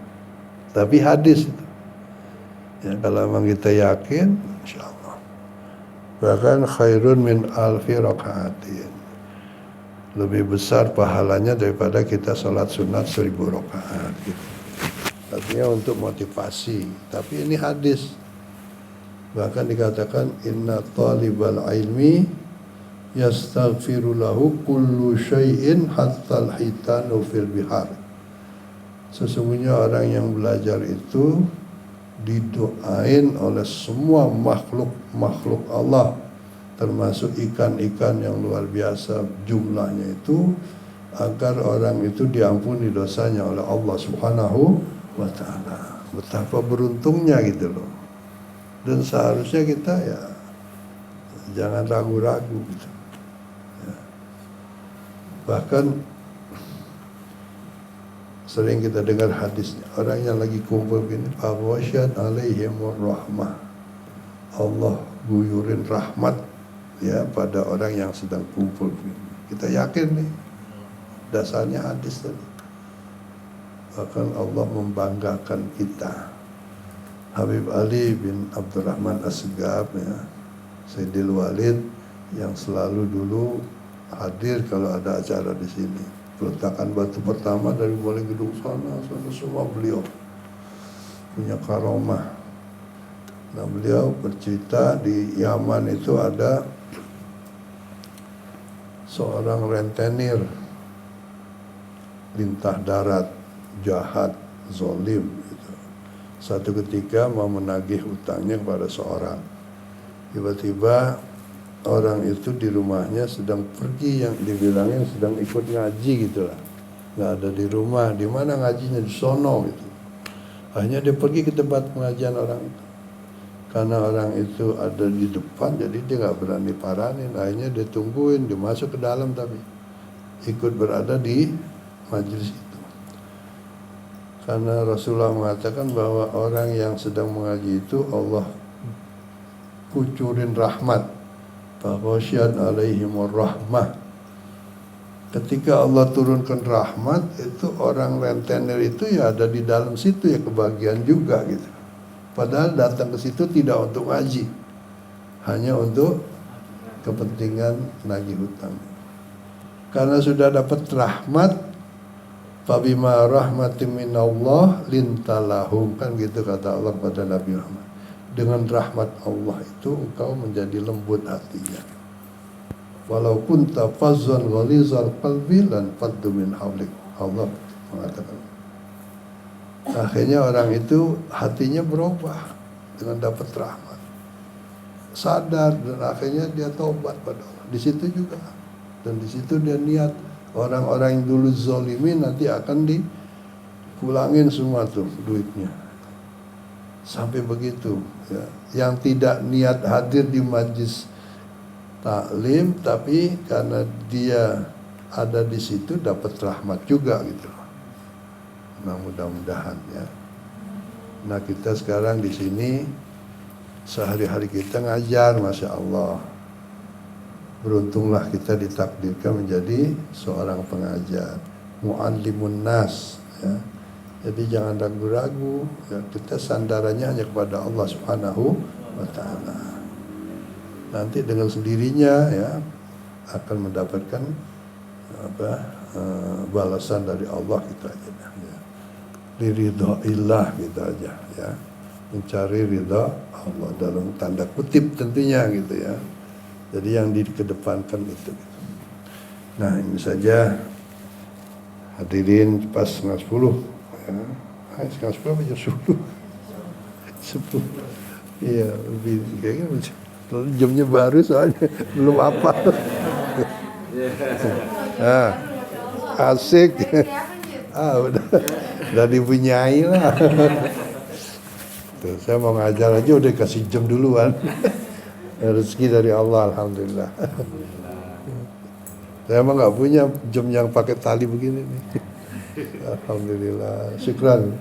Tapi hadis itu. Ya kalau memang kita yakin, insyaallah. Bahkan khairun min alfi rakaatin, lebih besar pahalanya daripada kita sholat sunat 1000 rakaat gitu. Artinya untuk motivasi. Tapi ini hadis. Bahkan dikatakan inna talibal ilmi yastaghfiru lahu kullu syai'in hatta al-hitanu fil bihar. Sesungguhnya orang yang belajar itu didoain oleh semua makhluk Allah, termasuk ikan-ikan yang luar biasa jumlahnya itu, agar orang itu diampuni dosanya oleh Allah Subhanahu wa taala. Betapa beruntungnya gitu loh. Dan seharusnya kita ya jangan ragu-ragu gitu. Ya. Bahkan sering kita dengar hadisnya, orang yang lagi kumpul gini, fawasyad alaihimur rahmah, Allah guyurin rahmat ya pada orang yang sedang kumpul gini. Kita yakin nih dasarnya hadis tadi. Bahkan Allah membanggakan kita. Habib Ali bin Abdurrahman As-Segaf ya, Sayyidil Walid yang selalu dulu hadir kalau ada acara di sini. Peletakan batu pertama dari mulai gedung sana semua beliau punya karomah. Nah beliau bercerita di Yaman itu ada seorang rentenir lintah darat, jahat, zolim gitu. Satu ketika mau menagih hutangnya kepada seorang, tiba-tiba orang itu di rumahnya sedang pergi, yang dibilangnya sedang ikut ngaji gitulah, nggak ada di rumah. Di mana ngajinya? Di sono gitu. Akhirnya dia pergi ke tempat pengajian orang itu. Karena orang itu ada di depan, jadi dia nggak berani paranin. Akhirnya dia tungguin, dia masuk ke dalam tapi ikut berada di majelis itu. Karena Rasulullah mengatakan bahwa orang yang sedang mengaji itu Allah kucurin rahmat, faghasyiat alaihimur rahmah. Ketika Allah turunkan rahmat, itu orang rentenir itu ya ada di dalam situ ya, kebagian juga gitu. Padahal datang ke situ tidak untuk ngaji, hanya untuk kepentingan nagih hutang. Karena sudah dapat rahmat, fabima rahmatin minallah lintalahum, kan gitu kata Allah kepada Nabi Muhammad. Dengan rahmat Allah itu engkau menjadi lembut hatinya. Walau kunta fazzan ghalizal qalbi lan faddu min hawlik. Allah mengatakan. Akhirnya orang itu hatinya berubah dengan dapat rahmat, sadar, dan akhirnya dia taubat pada Allah. Di situ juga, dan di situ dia niat orang-orang yang dulu zalimin nanti akan dipulangin semua tuh duitnya. Sampai begitu ya. Yang tidak niat hadir di majlis taklim, tapi karena dia ada di situ dapat rahmat juga gitu. Nah, mudah-mudahan ya. Nah, kita sekarang di sini sehari-hari kita ngajar, masya Allah. Beruntunglah kita ditakdirkan menjadi seorang pengajar, muallimun nas ya. Jadi jangan ragu-ragu ya, kita sandarannya hanya kepada Allah Subhanahu wa taala. Nanti dengan sendirinya ya akan mendapatkan balasan dari Allah, gitu aja ya. Liridhaillah gitu aja ya, mencari ridha Allah dalam tanda kutip tentunya gitu ya. Jadi yang dikedepankan itu gitu. Nah, ini saja hadirin, pas 9:10 ya. 9:10 apa jam 10? 10. Iya, lebih kayaknya jamnya baru soalnya belum apa. Nah, asik. Udah dipunyai lah. Tuh, saya mau ngajar aja udah kasih jam duluan. Rezeki dari Allah, alhamdulillah. Saya emang nggak punya jam yang pakai tali begini nih. Alhamdulillah, syukran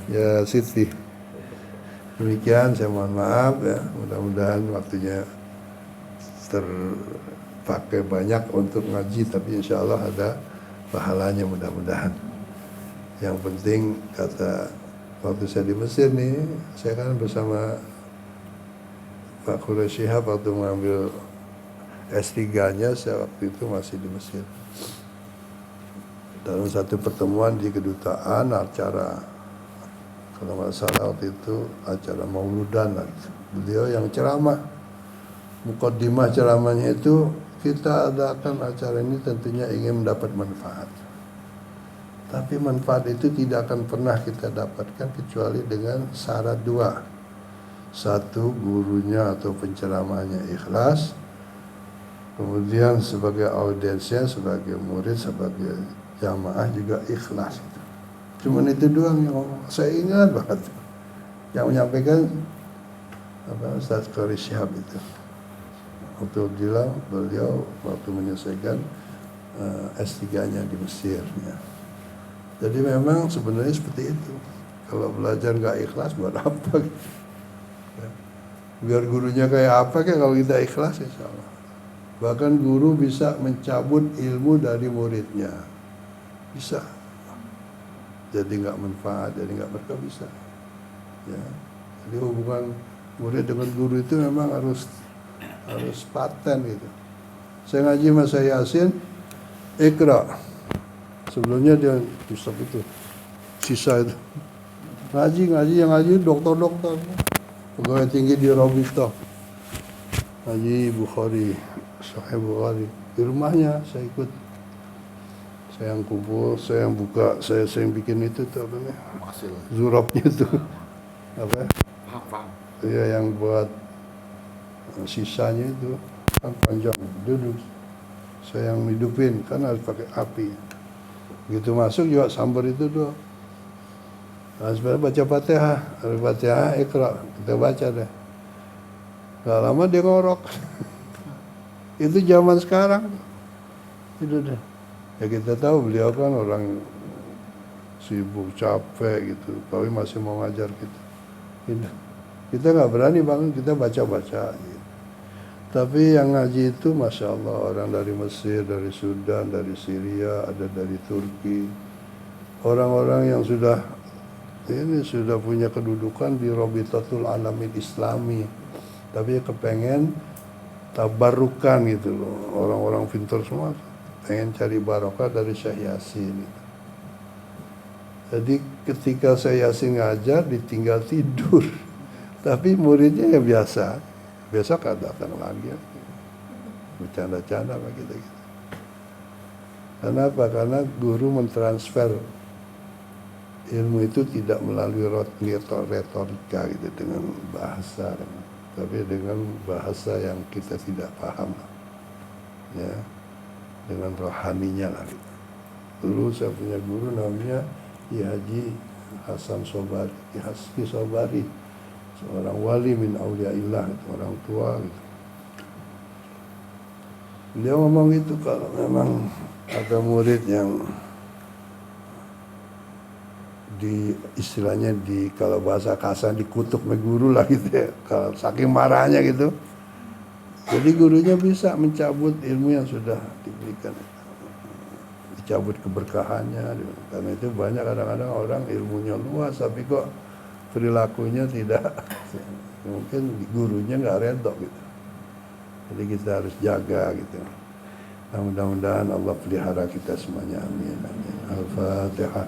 ya Siti. Demikian, saya mohon maaf ya. Mudah-mudahan waktunya terpakai banyak untuk ngaji, tapi insya Allah ada pahalanya mudah-mudahan. Yang penting kata waktu saya di Mesir nih, saya kan bersama Pak Quraisy Shihab waktu mengambil S3-nya, saya waktu itu masih di Mesir. Dalam satu pertemuan di kedutaan, acara, kalau nggak salah waktu itu acara Mauludan, beliau yang ceramah. Mukaddimah ceramahnya itu, kita adakan acara ini tentunya ingin mendapat manfaat. Tapi manfaat itu tidak akan pernah kita dapatkan kecuali dengan syarat dua. Satu, gurunya atau penceramahnya ikhlas. Kemudian sebagai audiensnya, sebagai murid, sebagai jamaah juga ikhlas. Cuman itu doang yang saya ingat banget. Yang menyampaikan Ustaz Quraisy Shihab itu. Waktu beliau waktu menyelesaikan S3-nya di Mesir ya. Jadi memang sebenarnya seperti itu. Kalau belajar nggak ikhlas buat apa? Ya. Biar gurunya kayak apa kalau kita ikhlas, insya Allah. Bahkan guru bisa mencabut ilmu dari muridnya, bisa. Jadi nggak manfaat, jadi nggak berkah, bisa. Ya. Jadi hubungan murid dengan guru itu memang harus paten gitu. Saya ngaji sama saya Yasin, Iqra. Sebelumnya dia Ustaz itu, sisa itu. Ngaji dokter, pegawai tinggi di Robito. Ngaji Bukhari, Sahih Bukhari. Di rumahnya saya ikut. Saya yang kumpul, saya yang buka, saya yang bikin itu tuh apa namanya? Hasil. Zurabnya tuh. Apa? Paham. Iya, yang buat sisanya itu kan panjang duduk. Saya yang hidupin kan harus pakai api. Begitu masuk juga sambar itu doang. Nah, sebenarnya baca Fatihah, Iqra, kita baca deh. Gak lama dia ngorok. Itu zaman sekarang. Itu deh. Ya kita tahu beliau kan orang sibuk, capek gitu, tapi masih mau ngajar kita. Kita nggak berani bangun, kita baca-baca. Gitu. Tapi yang ngaji itu Masya Allah, orang dari Mesir, dari Sudan, dari Syria, ada dari Turki. Orang-orang yang sudah punya kedudukan di Robitatul Alamin Islami. Tapi kepengen tabarukan gitu loh. Orang-orang pintar semua pengen cari barokah dari Syekh Yasin. Jadi ketika Syekh Yasin ngajar ditinggal tidur. Tapi muridnya ya biasa datang lagi. Bercanda-canda sama kita. Kenapa? Karena guru mentransfer ilmu itu tidak melalui retorika gitu dengan bahasa, tapi dengan bahasa yang kita tidak paham, ya, dengan rohaninya lah. Gitu. Dulu saya punya guru namanya Ki Haji Hasan Sobari, Ki Hasbi Sobari, seorang wali min auliaillah, orang tua gitu. Beliau ngomong itu kalau memang ada murid yang istilahnya kalau bahasa kasar dikutuk sama guru lah gitu ya, kalau saking marahnya gitu. Jadi gurunya bisa mencabut ilmu yang sudah diberikan, dicabut keberkahannya. Karena itu banyak kadang-kadang orang ilmunya luas tapi kok perilakunya tidak, mungkin gurunya nggak redok gitu. Jadi kita harus jaga gitu. Nah, mudah-mudahan Allah pelihara kita semuanya, amin, amin. Al-Fatihah.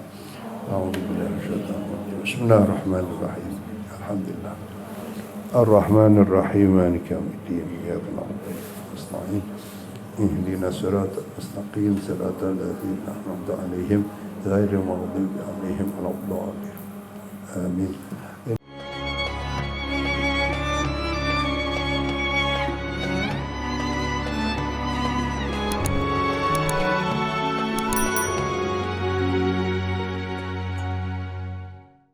Bismillahirrahmanirrahim. Alhamdulillah. Ar-Rahmanir-Rahim. Maliki yaumiddin. Iyyaka na'budu wa iyyaka nasta'in. Ihdinas siratal mustaqim. Siratal ladzina an'amta 'alaihim ghairil maghdubi 'alaihim waladdallin. Amin.